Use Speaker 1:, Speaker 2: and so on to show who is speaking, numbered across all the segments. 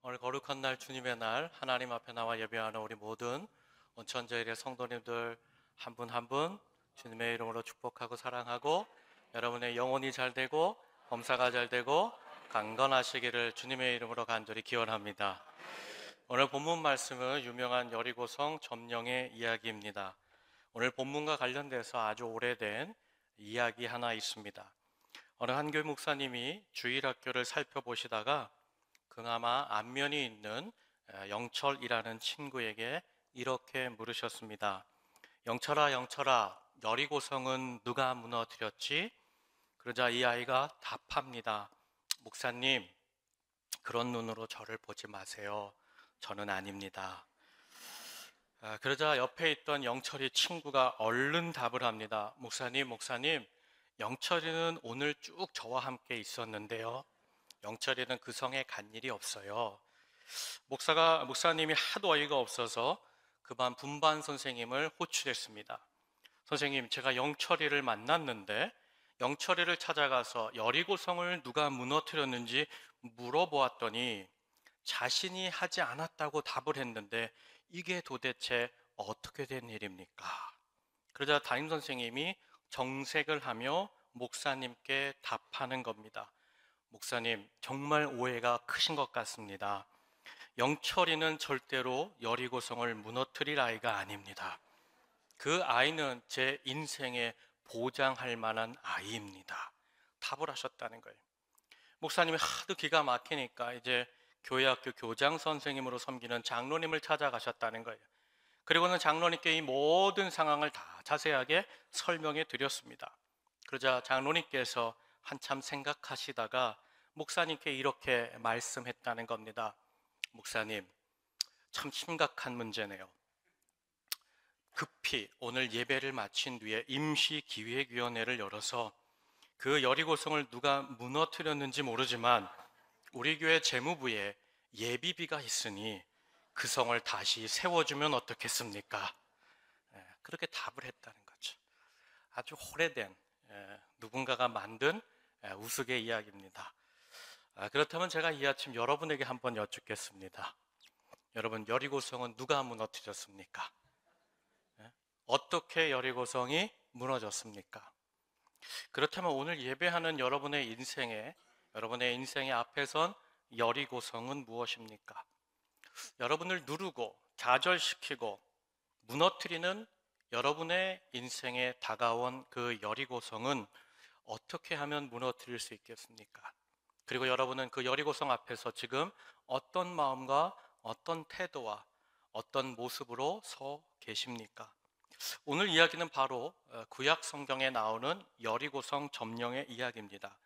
Speaker 1: 오늘 거룩한 날 주님의 날 하나님 앞에 나와 예배하는 우리 모든 온천제일의 성도님들 한 분 한 분 주님의 이름으로 축복하고 사랑하고 여러분의 영혼이 잘 되고 범사가 잘 되고 강건하시기를 주님의 이름으로 간절히 기원합니다. 오늘 본문 말씀은 유명한 여리고성 점령의 이야기입니다. 오늘 본문과 관련돼서 아주 오래된 이야기 하나 있습니다. 어느 한교회 목사님이 주일학교를 살펴보시다가 그나마 안면이 있는 영철이라는 친구에게 이렇게 물으셨습니다. 영철아, 영철아, 여리고성은 누가 무너뜨렸지? 그러자 이 아이가 답합니다. 목사님, 그런 눈으로 저를 보지 마세요. 저는 아닙니다. 그러자 옆에 있던 영철이 친구가 얼른 답을 합니다. 목사님, 목사님, 영철이는 오늘 쭉 저와 함께 있었는데요. 영철이는 그 성에 간 일이 없어요. 목사님이 하도 어이가 없어서 그만 분반 선생님을 호출했습니다. 선생님, 제가 영철이를 만났는데 영철이를 찾아가서 여리고성을 누가 무너뜨렸는지 물어보았더니 자신이 하지 않았다고 답을 했는데 이게 도대체 어떻게 된 일입니까? 그러자 담임 선생님이 정색을 하며 목사님께 답하는 겁니다. 목사님, 정말 오해가 크신 것 같습니다. 영철이는 절대로 여리고성을 무너뜨릴 아이가 아닙니다. 그 아이는 제 인생에 보장할 만한 아이입니다. 답을 하셨다는 거예요. 목사님이 하도 기가 막히니까 이제 교회학교 교장 선생님으로 섬기는 장로님을 찾아가셨다는 거예요. 그리고는 장로님께 이 모든 상황을 다 자세하게 설명해 드렸습니다. 그러자 장로님께서 한참 생각하시다가 목사님께 이렇게 말씀했다는 겁니다. 목사님, 참 심각한 문제네요. 급히 오늘 예배를 마친 뒤에 임시기획위원회를 열어서 그 여리고성을 누가 무너뜨렸는지 모르지만 우리 교회 재무부에 예비비가 있으니 그 성을 다시 세워주면 어떻겠습니까? 그렇게 답을 했다는 거죠. 아주 오래된 누군가가 만든 우스개 이야기입니다. 그렇다면 제가 이 아침 여러분에게 한번 여쭙겠습니다. 여러분, 여리고성은 누가 무너뜨렸습니까? 어떻게 여리고성이 무너졌습니까? 그렇다면 오늘 예배하는 여러분의 인생의 앞에 선 여리고성은 무엇입니까? 여러분을 누르고 좌절시키고 무너뜨리는 여러분의 인생에 다가온 그 여리고성은 어떻게 하면 무너뜨릴 수 있겠습니까? 그리고 여러분은 그 여리고성 앞에서 지금 어떤 마음과 어떤 태도와 어떤 모습으로 서 계십니까? 오늘 이야기는 바로 구약 성경에 나오는 여리고성 점령의 이야기입니다.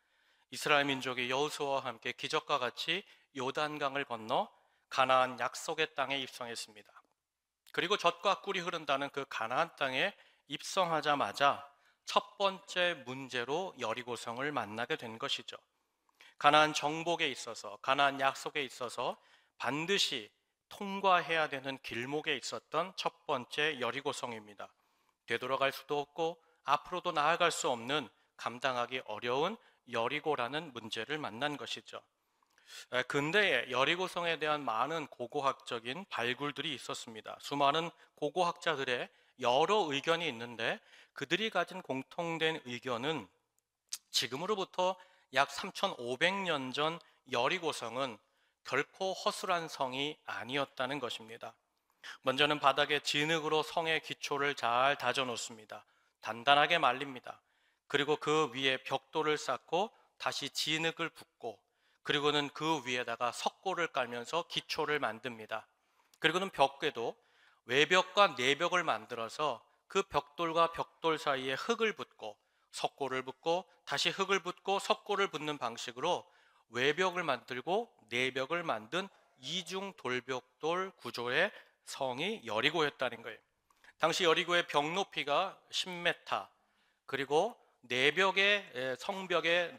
Speaker 1: 이스라엘 민족이 여호수아와 함께 기적과 같이 요단강을 건너 가나안 약속의 땅에 입성했습니다. 그리고 젖과 꿀이 흐른다는 그 가나안 땅에 입성하자마자 첫 번째 문제로 여리고성을 만나게 된 것이죠. 가나안 정복에 있어서, 가나안 약속에 있어서 반드시 통과해야 되는 길목에 있었던 첫 번째 여리고성입니다. 되돌아갈 수도 없고 앞으로도 나아갈 수 없는 감당하기 어려운 여리고라는 문제를 만난 것이죠. 근대에 여리고성에 대한 많은 고고학적인 발굴들이 있었습니다. 수많은 고고학자들의 여러 의견이 있는데 그들이 가진 공통된 의견은 지금으로부터 약 3,500년 전 여리고성은 결코 허술한 성이 아니었다는 것입니다. 먼저는 바닥에 진흙으로 성의 기초를 잘 다져 놓습니다. 단단하게 말립니다. 그리고 그 위에 벽돌을 쌓고 다시 진흙을 붓고 그리고는 그 위에다가 석고를 깔면서 기초를 만듭니다. 그리고는 벽에도 외벽과 내벽을 만들어서 그 벽돌과 벽돌 사이에 흙을 붓고 석고를 붓고 다시 흙을 붓고 석고를 붓는 방식으로 외벽을 만들고 내벽을 만든 이중 돌벽돌 구조의 성이 여리고였다는 거예요. 당시 여리고의 벽 높이가 10m, 그리고 내벽의 성벽의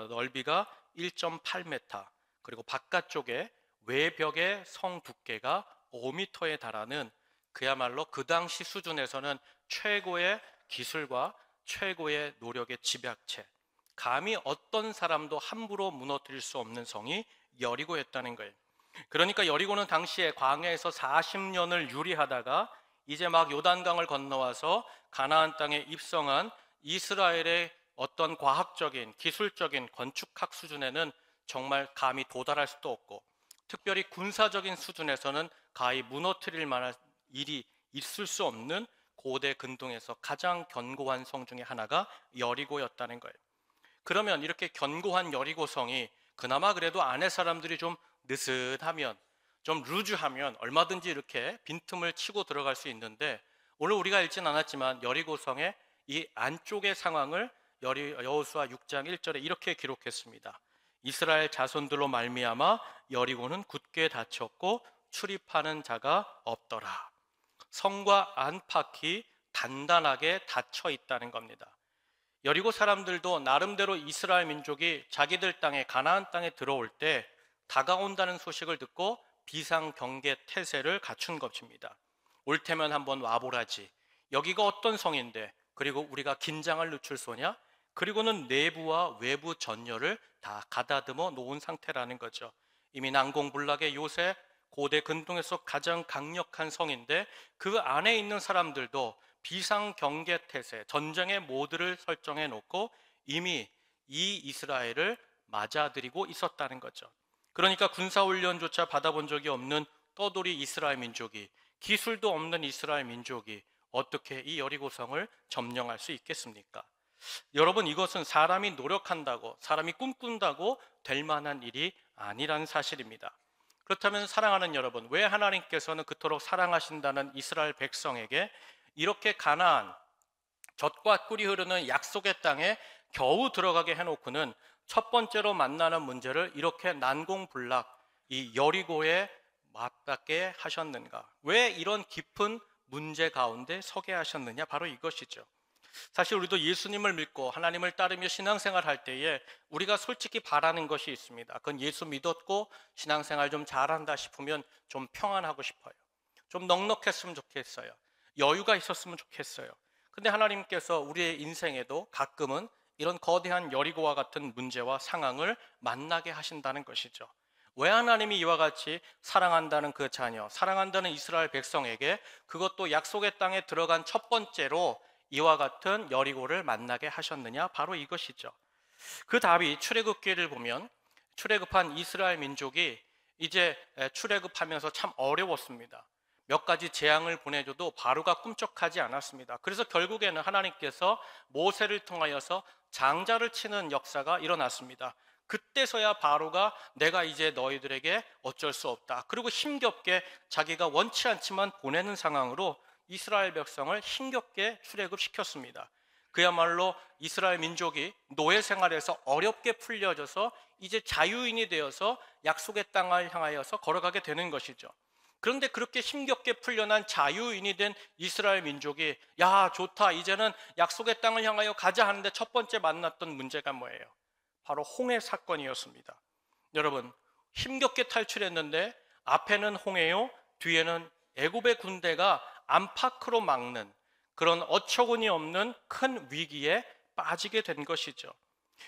Speaker 1: 넓이가 1.8m, 그리고 바깥쪽에 외벽의 성 두께가 5m에 달하는 그야말로 그 당시 수준에서는 최고의 기술과 최고의 노력의 집약체, 감히 어떤 사람도 함부로 무너뜨릴 수 없는 성이 여리고였다는 거예요. 그러니까 여리고는 당시에 광야에서 40년을 유리하다가 이제 막 요단강을 건너와서 가나안 땅에 입성한 이스라엘의 어떤 과학적인, 기술적인 건축학 수준에는 정말 감히 도달할 수도 없고, 특별히 군사적인 수준에서는 가히 무너뜨릴 만한 일이 있을 수 없는 고대 근동에서 가장 견고한 성 중에 하나가 여리고였다는 거예요. 그러면 이렇게 견고한 여리고성이 그나마 그래도 안에 사람들이 좀 느슨하면, 좀 루즈하면 얼마든지 이렇게 빈틈을 치고 들어갈 수 있는데, 오늘 우리가 읽진 않았지만 여리고성의 이 안쪽의 상황을 여호수아 6장 1절에 이렇게 기록했습니다. 이스라엘 자손들로 말미암아 여리고는 굳게 닫혔고 출입하는 자가 없더라. 성과 안팎이 단단하게 닫혀 있다는 겁니다. 여리고 사람들도 나름대로 이스라엘 민족이 자기들 땅에, 가나안 땅에 들어올 때 다가온다는 소식을 듣고 비상경계 태세를 갖춘 것입니다. 올 테면 한번 와보라지. 여기가 어떤 성인데, 그리고 우리가 긴장을 늦출 소냐? 그리고는 내부와 외부 전열을 다 가다듬어 놓은 상태라는 거죠. 이미 난공불락의 요새, 고대 근동에서 가장 강력한 성인데 그 안에 있는 사람들도 비상경계 태세, 전쟁의 모드를 설정해 놓고 이미 이 이스라엘을 맞아들이고 있었다는 거죠. 그러니까 군사훈련조차 받아본 적이 없는 떠돌이 이스라엘 민족이, 기술도 없는 이스라엘 민족이 어떻게 이 여리고성을 점령할 수 있겠습니까? 여러분, 이것은 사람이 노력한다고, 사람이 꿈꾼다고 될 만한 일이 아니라는 사실입니다. 그렇다면 사랑하는 여러분, 왜 하나님께서는 그토록 사랑하신다는 이스라엘 백성에게 이렇게 가나안, 젖과 꿀이 흐르는 약속의 땅에 겨우 들어가게 해놓고는 첫 번째로 만나는 문제를 이렇게 난공불락, 이 여리고에 맞닿게 하셨는가? 왜 이런 깊은 문제 가운데 서게 하셨느냐? 바로 이것이죠. 사실 우리도 예수님을 믿고 하나님을 따르며 신앙생활 할 때에 우리가 솔직히 바라는 것이 있습니다. 그건 예수 믿었고 신앙생활 좀 잘한다 싶으면 좀 평안하고 싶어요. 좀 넉넉했으면 좋겠어요. 여유가 있었으면 좋겠어요. 근데 하나님께서 우리의 인생에도 가끔은 이런 거대한 여리고와 같은 문제와 상황을 만나게 하신다는 것이죠. 왜 하나님이 이와 같이 사랑한다는 그 자녀, 사랑한다는 이스라엘 백성에게, 그것도 약속의 땅에 들어간 첫 번째로 이와 같은 여리고를 만나게 하셨느냐? 바로 이것이죠. 그 답이 출애굽기를 보면, 출애굽한 이스라엘 민족이 이제 출애굽하면서 참 어려웠습니다. 몇 가지 재앙을 보내줘도 바로가 꿈쩍하지 않았습니다. 그래서 결국에는 하나님께서 모세를 통하여서 장자를 치는 역사가 일어났습니다. 그때서야 바로가 내가 이제 너희들에게 어쩔 수 없다, 그리고 힘겹게 자기가 원치 않지만 보내는 상황으로 이스라엘 백성을 힘겹게 출애굽시켰습니다. 그야말로 이스라엘 민족이 노예 생활에서 어렵게 풀려져서 이제 자유인이 되어서 약속의 땅을 향하여서 걸어가게 되는 것이죠. 그런데 그렇게 힘겹게 풀려난 자유인이 된 이스라엘 민족이 야, 좋다, 이제는 약속의 땅을 향하여 가자 하는데 첫 번째 만났던 문제가 뭐예요? 바로 홍해 사건이었습니다. 여러분, 힘겹게 탈출했는데 앞에는 홍해요, 뒤에는 애굽의 군대가 안팎으로 막는 그런 어처구니 없는 큰 위기에 빠지게 된 것이죠.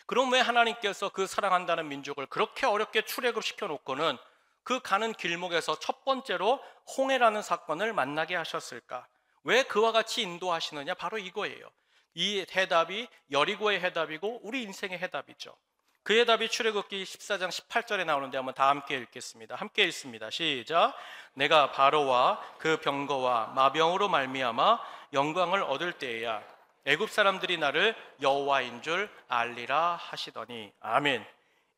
Speaker 1: 그럼 왜 하나님께서 그 사랑한다는 민족을 그렇게 어렵게 출애굽시켜 놓고는 그 가는 길목에서 첫 번째로 홍해라는 사건을 만나게 하셨을까? 왜 그와 같이 인도하시느냐? 바로 이거예요. 이 해답이 여리고의 해답이고 우리 인생의 해답이죠. 그 해답이 출애굽기 14장 18절에 나오는데 한번 다 함께 읽겠습니다. 함께 읽습니다. 시작. 내가 바로와 그 병거와 마병으로 말미암아 영광을 얻을 때에야 애굽 사람들이 나를 여호와인 줄 알리라 하시더니. 아멘.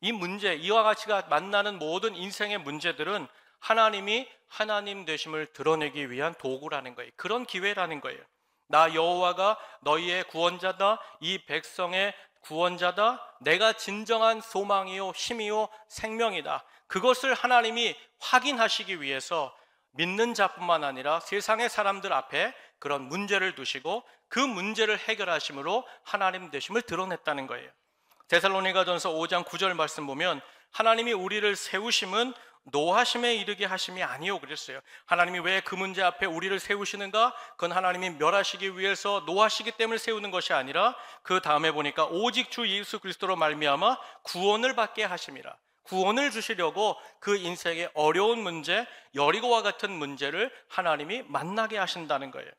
Speaker 1: 이 문제, 이와 같이가 만나는 모든 인생의 문제들은 하나님이 하나님 되심을 드러내기 위한 도구라는 거예요. 그런 기회라는 거예요. 나 여호와가 너희의 구원자다, 이 백성의 구원자다, 내가 진정한 소망이요 힘이요 생명이다. 그것을 하나님이 확인하시기 위해서 믿는 자뿐만 아니라 세상의 사람들 앞에 그런 문제를 두시고 그 문제를 해결하심으로 하나님 되심을 드러냈다는 거예요. 데살로니가전서 5장 9절 말씀 보면 하나님이 우리를 세우심은 노하심에 이르게 하심이 아니요 그랬어요. 하나님이 왜 그 문제 앞에 우리를 세우시는가? 그건 하나님이 멸하시기 위해서 노하시기 때문에 세우는 것이 아니라 그 다음에 보니까 오직 주 예수 그리스도로 말미암아 구원을 받게 하심이라. 구원을 주시려고 그 인생의 어려운 문제, 여리고와 같은 문제를 하나님이 만나게 하신다는 거예요.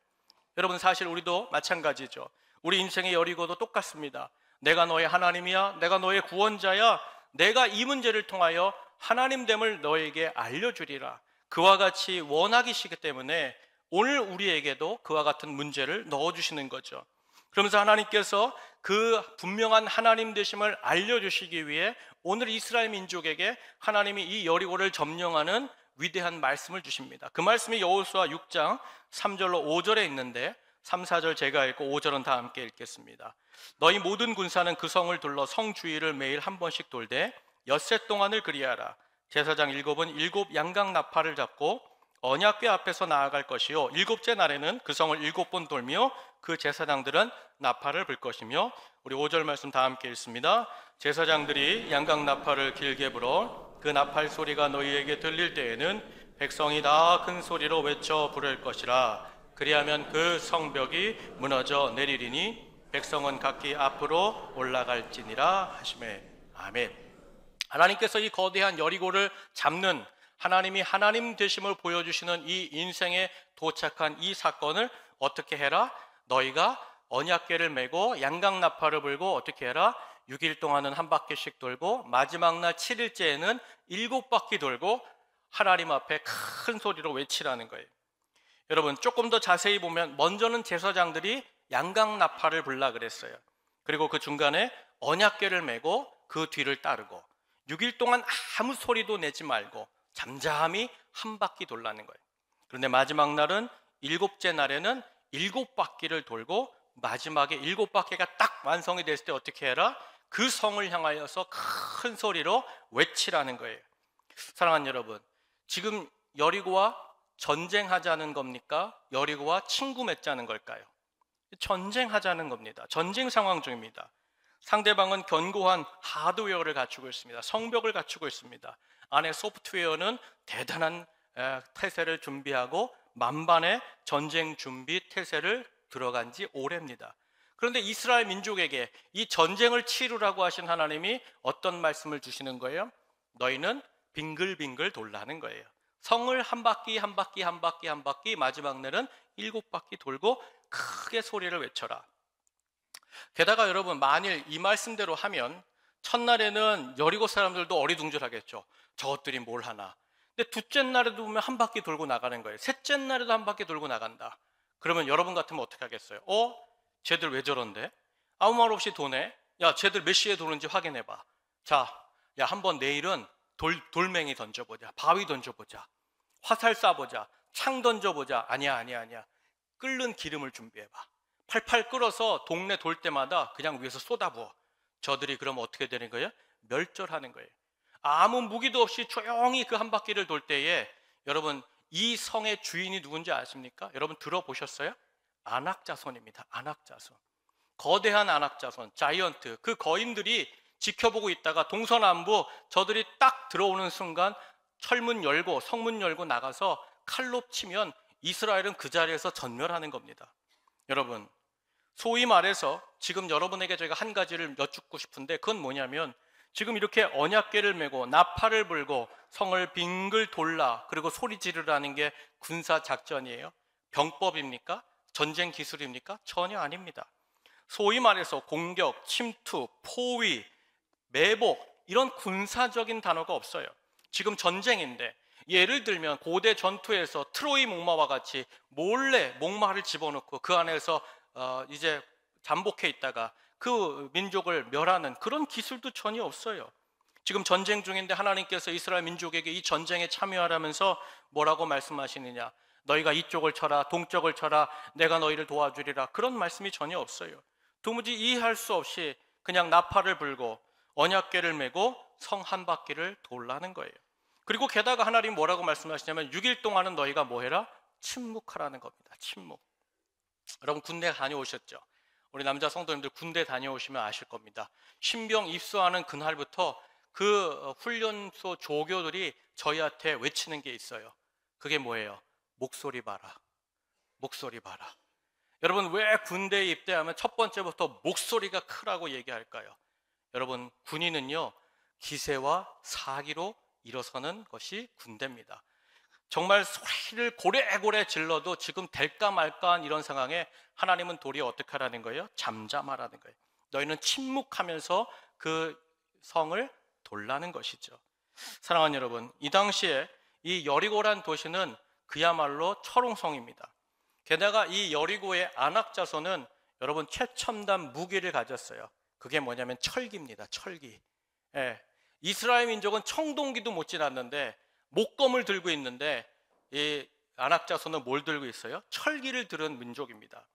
Speaker 1: 여러분, 사실 우리도 마찬가지죠. 우리 인생의 여리고도 똑같습니다. 내가 너의 하나님이야, 내가 너의 구원자야, 내가 이 문제를 통하여 하나님됨을 너에게 알려주리라. 그와 같이 원하기시기 때문에 오늘 우리에게도 그와 같은 문제를 넣어주시는 거죠. 그러면서 하나님께서 그 분명한 하나님 되심을 알려주시기 위해 오늘 이스라엘 민족에게 하나님이 이 여리고를 점령하는 위대한 말씀을 주십니다. 그 말씀이 여호수아 6장 3절로 5절에 있는데 3, 4절 제가 읽고 5절은 다 함께 읽겠습니다. 너희 모든 군사는 그 성을 둘러 성 주위를 매일 한 번씩 돌되 엿새 동안을 그리하라. 제사장 7은 7 양각 나팔을 잡고 언약궤 앞에서 나아갈 것이요 7째 날에는 그 성을 7번 돌며 그 제사장들은 나팔을 불 것이며, 우리 5절 말씀 다 함께 읽습니다. 제사장들이 양각 나팔을 길게 불어 그 나팔 소리가 너희에게 들릴 때에는 백성이 다 큰 소리로 외쳐 부를 것이라. 그리하면 그 성벽이 무너져 내리리니 백성은 각기 앞으로 올라갈지니라 하시매. 아멘. 하나님께서 이 거대한 여리고를 잡는, 하나님이 하나님 되심을 보여주시는 이 인생에 도착한 이 사건을 어떻게 해라? 너희가 언약궤를 메고 양각 나팔을 불고 어떻게 해라? 6일 동안은 한 바퀴씩 돌고 마지막 날 7일째에는 7바퀴 돌고 하나님 앞에 큰 소리로 외치라는 거예요. 여러분, 조금 더 자세히 보면 먼저는 제사장들이 양각 나팔을 불라 그랬어요. 그리고 그 중간에 언약궤를 메고 그 뒤를 따르고 6일 동안 아무 소리도 내지 말고 잠잠히 한 바퀴 돌라는 거예요. 그런데 마지막 날은 7째 날에는 7바퀴를 돌고 마지막에 7바퀴가 딱 완성이 됐을 때 어떻게 해라? 그 성을 향하여서 큰 소리로 외치라는 거예요. 사랑하는 여러분, 지금 여리고와 전쟁하자는 겁니까? 여리고와 친구 맺자는 걸까요? 전쟁하자는 겁니다. 전쟁 상황 중입니다. 상대방은 견고한 하드웨어를 갖추고 있습니다. 성벽을 갖추고 있습니다. 안에 소프트웨어는 대단한 태세를 준비하고 만반의 전쟁 준비 태세를 들어간 지 오래입니다. 그런데 이스라엘 민족에게 이 전쟁을 치르라고 하신 하나님이 어떤 말씀을 주시는 거예요? 너희는 빙글빙글 돌라는 거예요. 성을 한 바퀴 한 바퀴 한 바퀴 한 바퀴 마지막 날은 7바퀴 돌고 크게 소리를 외쳐라. 게다가 여러분, 만일 이 말씀대로 하면 첫날에는 여리고 사람들도 어리둥절하겠죠. 저것들이 뭘 하나. 근데 둘째 날에도 보면 한 바퀴 돌고 나가는 거예요. 셋째 날에도 한 바퀴 돌고 나간다. 그러면 여러분 같으면 어떻게 하겠어요? 쟤들 왜 저런데? 아무 말 없이 도네? 야, 쟤들 몇 시에 도는지 확인해봐. 자, 야, 한번 내일은 돌멩이 던져보자. 바위 던져보자. 화살 쏴보자. 창 던져보자. 아니야. 끓는 기름을 준비해봐. 팔팔 끓어서 동네 돌 때마다 그냥 위에서 쏟아부어. 저들이 그러면 어떻게 되는 거예요? 멸절하는 거예요. 아무 무기도 없이 조용히 그 한 바퀴를 돌 때에 여러분, 이 성의 주인이 누군지 아십니까? 여러분 들어보셨어요? 안악자손입니다. 안악자손. 거대한 안악자손, 자이언트. 그 거인들이 지켜보고 있다가 동서남부 저들이 딱 들어오는 순간 철문 열고 성문 열고 나가서 칼로 치면 이스라엘은 그 자리에서 전멸하는 겁니다. 여러분, 소위 말해서 지금 여러분에게 제가 한 가지를 여쭙고 싶은데 그건 뭐냐면, 지금 이렇게 언약궤를 메고 나팔을 불고 성을 빙글 돌라 그리고 소리 지르라는 게 군사 작전이에요? 병법입니까? 전쟁 기술입니까? 전혀 아닙니다. 소위 말해서 공격, 침투, 포위, 매복, 이런 군사적인 단어가 없어요. 지금 전쟁인데 예를 들면 고대 전투에서 트로이 목마와 같이 몰래 목마를 집어넣고 그 안에서 이제 잠복해 있다가 그 민족을 멸하는 그런 기술도 전혀 없어요. 지금 전쟁 중인데 하나님께서 이스라엘 민족에게 이 전쟁에 참여하라면서 뭐라고 말씀하시느냐? 너희가 이쪽을 쳐라, 동쪽을 쳐라, 내가 너희를 도와주리라. 그런 말씀이 전혀 없어요. 도무지 이해할 수 없이 그냥 나팔을 불고 언약궤를 메고 성 한 바퀴를 돌라는 거예요. 그리고 게다가 하나님 뭐라고 말씀하시냐면 6일 동안은 너희가 뭐 해라? 침묵하라는 겁니다. 침묵. 여러분 군대 다녀오셨죠? 우리 남자 성도님들 군대 다녀오시면 아실 겁니다. 신병 입소하는 그날부터 그 훈련소 조교들이 저희한테 외치는 게 있어요. 그게 뭐예요? 목소리 봐라. 목소리 봐라. 여러분, 왜 군대에 입대하면 첫 번째부터 목소리가 크라고 얘기할까요? 여러분, 군인은요 기세와 사기로 일어서는 것이 군대입니다. 정말 소리를 고래고래 질러도 지금 될까 말까 이런 상황에 하나님은 도리어 어떻게 하라는 거예요? 잠잠하라는 거예요. 너희는 침묵하면서 그 성을 돌라는 것이죠. 사랑하는 여러분, 이 당시에 이 여리고란 도시는 그야말로 철옹성입니다. 게다가 이 여리고의 안악 자손은 여러분 최첨단 무기를 가졌어요. 그게 뭐냐면 철기입니다. 철기. 예. 이스라엘 민족은 청동기도 못 지났는데 목검을 들고 있는데 이 안악 자손은 뭘 들고 있어요? 철기를 들은 민족입니다.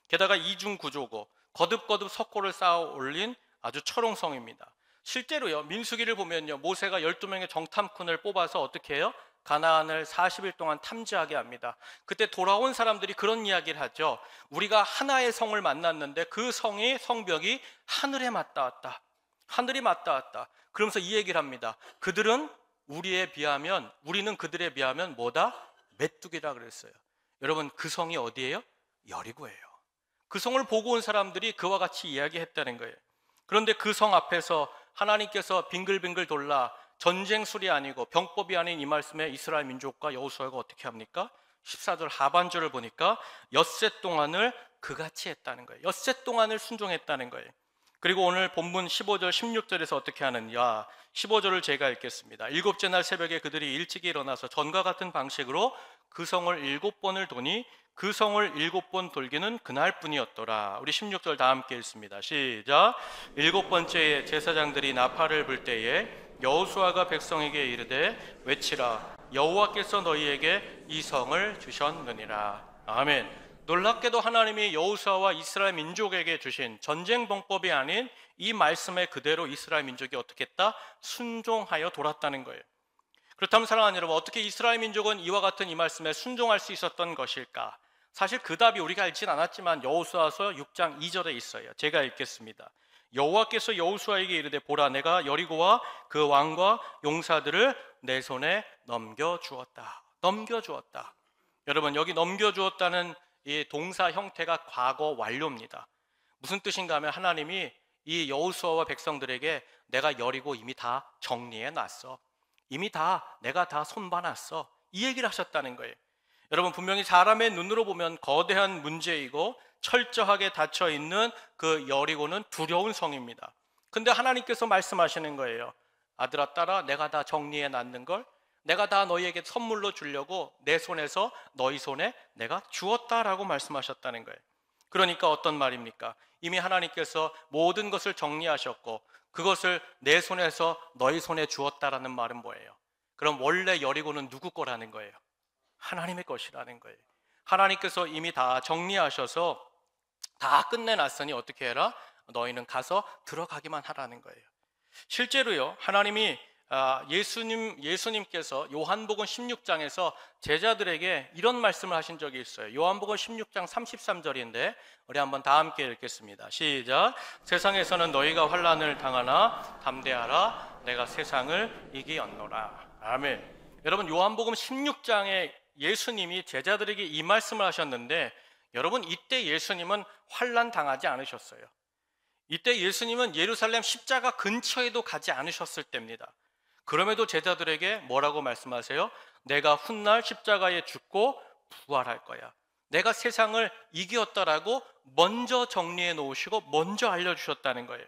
Speaker 1: 게다가 이중 구조고 거듭거듭 석고를 쌓아 올린 아주 철옹성입니다. 실제로요, 민수기를 보면요, 모세가 12명의 정탐꾼을 뽑아서 어떻게 해요? 가나안을 40일 동안 탐지하게 합니다. 그때 돌아온 사람들이 그런 이야기를 하죠. 우리가 하나의 성을 만났는데 그 성의 성벽이 하늘에 맞닿았다. 하늘이 맞닿았다. 그러면서 이 얘기를 합니다. 그들은 우리는 그들에 비하면 뭐다? 메뚜기라 그랬어요. 여러분, 그 성이 어디예요? 여리고예요. 그 성을 보고 온 사람들이 그와 같이 이야기했다는 거예요. 그런데 그 성 앞에서 하나님께서 빙글빙글 돌라 전쟁술이 아니고 병법이 아닌 이 말씀에 이스라엘 민족과 여호수아가 어떻게 합니까? 14절 하반절을 보니까 엿새 동안을 그같이 했다는 거예요. 엿새 동안을 순종했다는 거예요. 그리고 오늘 본문 15절 16절에서 어떻게 하느냐, 15절을 제가 읽겠습니다. 일곱째 날 새벽에 그들이 일찍이 일어나서 전과 같은 방식으로 그 성을 7번을 도니 그 성을 7번 돌기는 그날뿐이었더라. 우리 16절 다 함께 읽습니다. 시작. 7번째에 제사장들이 나팔을 불 때에 여호수아가 백성에게 이르되 외치라, 여호와께서 너희에게 이 성을 주셨느니라. 아멘. 놀랍게도 하나님이 여호수아와 이스라엘 민족에게 주신 전쟁 봉법이 아닌 이 말씀에 그대로 이스라엘 민족이 어떻게 했다? 순종하여 돌았다는 거예요. 그렇다면 사랑하는 여러분, 어떻게 이스라엘 민족은 이와 같은 이 말씀에 순종할 수 있었던 것일까? 사실 그 답이 우리가 알진 않았지만 여호수아서 6장 2절에 있어요. 제가 읽겠습니다. 여호와께서 여호수아에게 이르되 보라, 내가 여리고와 그 왕과 용사들을 내 손에 넘겨주었다. 넘겨주었다. 여러분, 여기 넘겨주었다는 이 동사 형태가 과거 완료입니다. 무슨 뜻인가 하면 하나님이 이 여호수아와 백성들에게 내가 여리고 이미 다 정리해 놨어. 이미 내가 다 손봐놨어. 이 얘기를 하셨다는 거예요. 여러분, 분명히 사람의 눈으로 보면 거대한 문제이고 철저하게 닫혀 있는 그 여리고는 두려운 성입니다. 근데 하나님께서 말씀하시는 거예요. 아들아, 딸아, 내가 다 정리해 놨는 걸 내가 다 너희에게 선물로 주려고 내 손에서 너희 손에 내가 주었다라고 말씀하셨다는 거예요. 그러니까 어떤 말입니까? 이미 하나님께서 모든 것을 정리하셨고 그것을 내 손에서 너희 손에 주었다라는 말은 뭐예요? 그럼 원래 여리고는 누구 거라는 거예요? 하나님의 것이라는 거예요. 하나님께서 이미 다 정리하셔서 다 끝내놨으니 어떻게 해라? 너희는 가서 들어가기만 하라는 거예요. 실제로요, 하나님이 예수님께서 요한복음 16장에서 제자들에게 이런 말씀을 하신 적이 있어요. 요한복음 16장 33절인데 우리 한번 다 함께 읽겠습니다. 시작. 세상에서는 너희가 환난을 당하나 담대하라, 내가 세상을 이기었노라. 아멘. 여러분, 요한복음 16장에 예수님이 제자들에게 이 말씀을 하셨는데 여러분, 이때 예수님은 환난 당하지 않으셨어요. 이때 예수님은 예루살렘 십자가 근처에도 가지 않으셨을 때입니다. 그럼에도 제자들에게 뭐라고 말씀하세요? 내가 훗날 십자가에 죽고 부활할 거야. 내가 세상을 이겼다라고 먼저 정리해 놓으시고 먼저 알려주셨다는 거예요.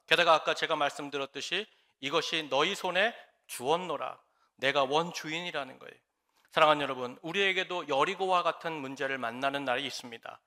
Speaker 1: 게다가 아까 제가 말씀드렸듯이 이것이 너희 손에 주었노라. 내가 원주인이라는 거예요. 사랑하는 여러분, 우리에게도 여리고와 같은 문제를 만나는 날이 있습니다.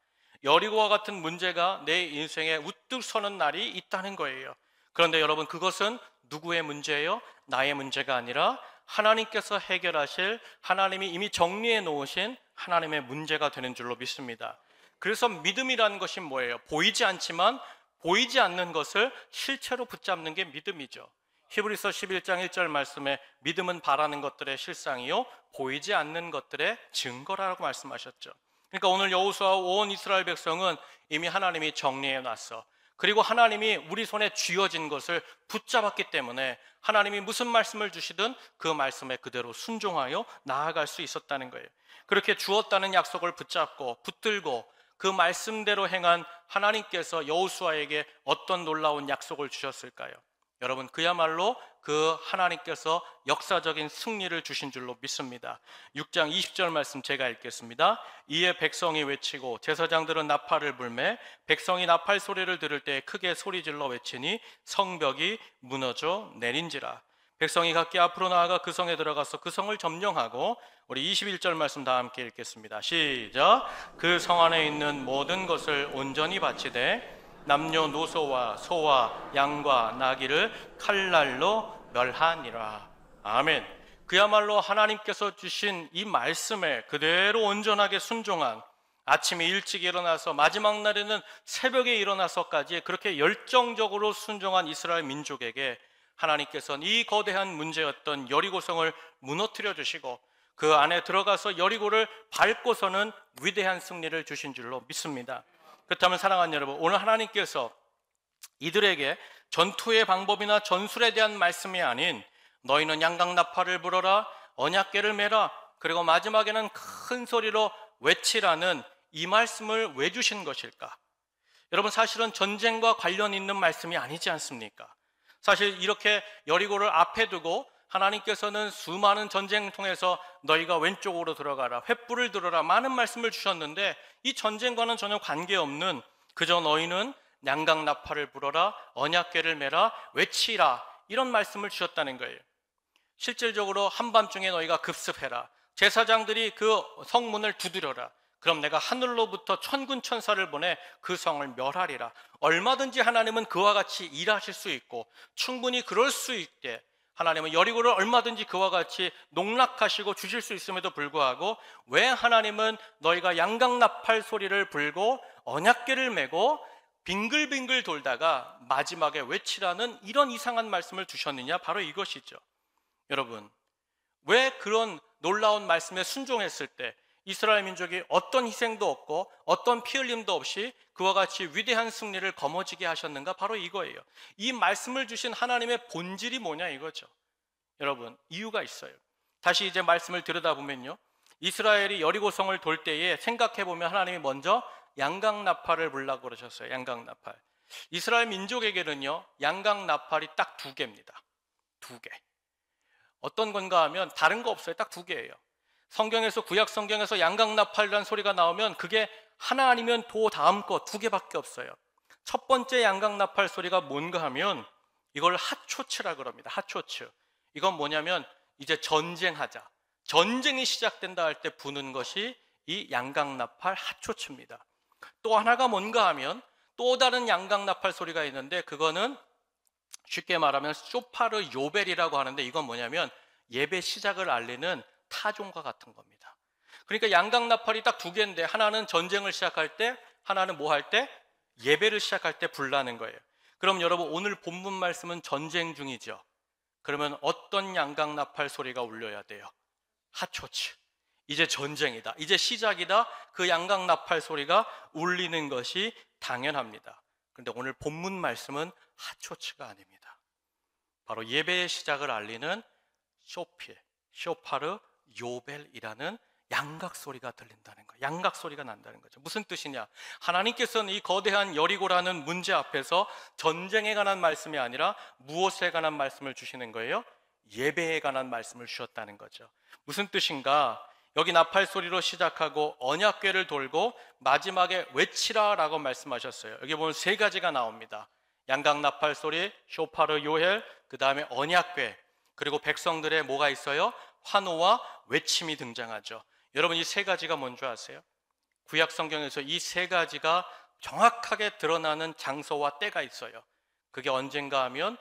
Speaker 1: 여리고와 같은 문제가 내 인생에 우뚝 서는 날이 있다는 거예요. 그런데 여러분, 그것은 누구의 문제예요? 나의 문제가 아니라 하나님께서 해결하실, 하나님이 이미 정리해 놓으신 하나님의 문제가 되는 줄로 믿습니다. 그래서 믿음이라는 것이 뭐예요? 보이지 않지만 보이지 않는 것을 실체로 붙잡는 게 믿음이죠. 히브리서 11장 1절 말씀에 믿음은 바라는 것들의 실상이요 보이지 않는 것들의 증거라고 말씀하셨죠. 그러니까 오늘 여호수아와 온 이스라엘 백성은 이미 하나님이 정리해 놨어. 그리고 하나님이 우리 손에 쥐어진 것을 붙잡았기 때문에 하나님이 무슨 말씀을 주시든 그 말씀에 그대로 순종하여 나아갈 수 있었다는 거예요. 그렇게 주었다는 약속을 붙잡고 붙들고 그 말씀대로 행한 하나님께서 여호수아에게 어떤 놀라운 약속을 주셨을까요? 여러분, 그야말로 그 하나님께서 역사적인 승리를 주신 줄로 믿습니다. 6장 20절 말씀 제가 읽겠습니다. 이에 백성이 외치고 제사장들은 나팔을 불매 백성이 나팔 소리를 들을 때 크게 소리질러 외치니 성벽이 무너져 내린지라. 백성이 각기 앞으로 나아가 그 성에 들어가서 그 성을 점령하고, 우리 21절 말씀 다 함께 읽겠습니다. 시작. 그 성 안에 있는 모든 것을 온전히 바치되 남녀노소와 소와 양과 나귀를 칼날로 멸하니라. 아멘. 그야말로 하나님께서 주신 이 말씀에 그대로 온전하게 순종한, 아침에 일찍 일어나서 마지막 날에는 새벽에 일어나서까지 그렇게 열정적으로 순종한 이스라엘 민족에게 하나님께서는 이 거대한 문제였던 여리고성을 무너뜨려 주시고 그 안에 들어가서 여리고를 밟고서는 위대한 승리를 주신 줄로 믿습니다. 그렇다면 사랑하는 여러분, 오늘 하나님께서 이들에게 전투의 방법이나 전술에 대한 말씀이 아닌 너희는 양강나팔을 불어라, 언약궤를 메라, 그리고 마지막에는 큰 소리로 외치라는 이 말씀을 왜 주신 것일까? 여러분, 사실은 전쟁과 관련 있는 말씀이 아니지 않습니까? 사실 이렇게 여리고를 앞에 두고 하나님께서는 수많은 전쟁을 통해서 너희가 왼쪽으로 들어가라, 횃불을 들어라, 많은 말씀을 주셨는데 이 전쟁과는 전혀 관계없는, 그저 너희는 양강나팔을 불어라, 언약궤를 메라, 외치라, 이런 말씀을 주셨다는 거예요. 실질적으로 한밤중에 너희가 급습해라, 제사장들이 그 성문을 두드려라, 그럼 내가 하늘로부터 천군 천사를 보내 그 성을 멸하리라. 얼마든지 하나님은 그와 같이 일하실 수 있고 충분히 그럴 수 있게 하나님은 여리고를 얼마든지 그와 같이 농락하시고 주실 수 있음에도 불구하고 왜 하나님은 너희가 양강나팔 소리를 불고 언약궤를 메고 빙글빙글 돌다가 마지막에 외치라는 이런 이상한 말씀을 주셨느냐? 바로 이것이죠. 여러분, 왜 그런 놀라운 말씀에 순종했을 때 이스라엘 민족이 어떤 희생도 없고 어떤 피 흘림도 없이 그와 같이 위대한 승리를 거머쥐게 하셨는가? 바로 이거예요. 이 말씀을 주신 하나님의 본질이 뭐냐 이거죠. 여러분, 이유가 있어요. 다시 이제 말씀을 들여다보면요, 이스라엘이 여리고성을 돌 때에 생각해보면 하나님이 먼저 양강나팔을 불라고 그러셨어요. 양강나팔. 이스라엘 민족에게는요, 양강나팔이 딱 두 개입니다. 두 개. 어떤 건가 하면 다른 거 없어요. 딱 두 개예요. 성경에서, 구약 성경에서 양강나팔이라는 소리가 나오면 그게 하나 아니면 도 다음 거 두 개밖에 없어요. 첫 번째 양강나팔 소리가 뭔가 하면 이걸 핫초츠라 그럽니다. 핫초츠. 이건 뭐냐면 이제 전쟁하자, 전쟁이 시작된다 할 때 부는 것이 이 양강나팔 핫초츠입니다. 또 하나가 뭔가 하면 또 다른 양강나팔 소리가 있는데 그거는 쉽게 말하면 쇼파르 요벨이라고 하는데 이건 뭐냐면 예배 시작을 알리는 타종과 같은 겁니다. 그러니까 양강나팔이 딱 두 개인데 하나는 전쟁을 시작할 때, 하나는 뭐 할 때? 예배를 시작할 때 불나는 거예요. 그럼 여러분, 오늘 본문 말씀은 전쟁 중이죠. 그러면 어떤 양강나팔 소리가 울려야 돼요? 핫초츠. 이제 전쟁이다, 이제 시작이다, 그 양강나팔 소리가 울리는 것이 당연합니다. 그런데 오늘 본문 말씀은 핫초츠가 아닙니다. 바로 예배의 시작을 알리는 쇼파르 요벨이라는 양각 소리가 들린다는 거예요. 양각 소리가 난다는 거죠. 무슨 뜻이냐? 하나님께서는 이 거대한 여리고라는 문제 앞에서 전쟁에 관한 말씀이 아니라 무엇에 관한 말씀을 주시는 거예요? 예배에 관한 말씀을 주셨다는 거죠. 무슨 뜻인가? 여기 나팔 소리로 시작하고 언약궤를 돌고 마지막에 외치라라고 말씀하셨어요. 여기 보면 세 가지가 나옵니다. 양각 나팔 소리, 쇼파르 요헬, 그 다음에 언약궤, 그리고 백성들의 뭐가 있어요? 환호와 외침이 등장하죠. 여러분, 이 세 가지가 뭔지 아세요? 구약 성경에서 이 세 가지가 정확하게 드러나는 장소와 때가 있어요. 그게 언젠가 하면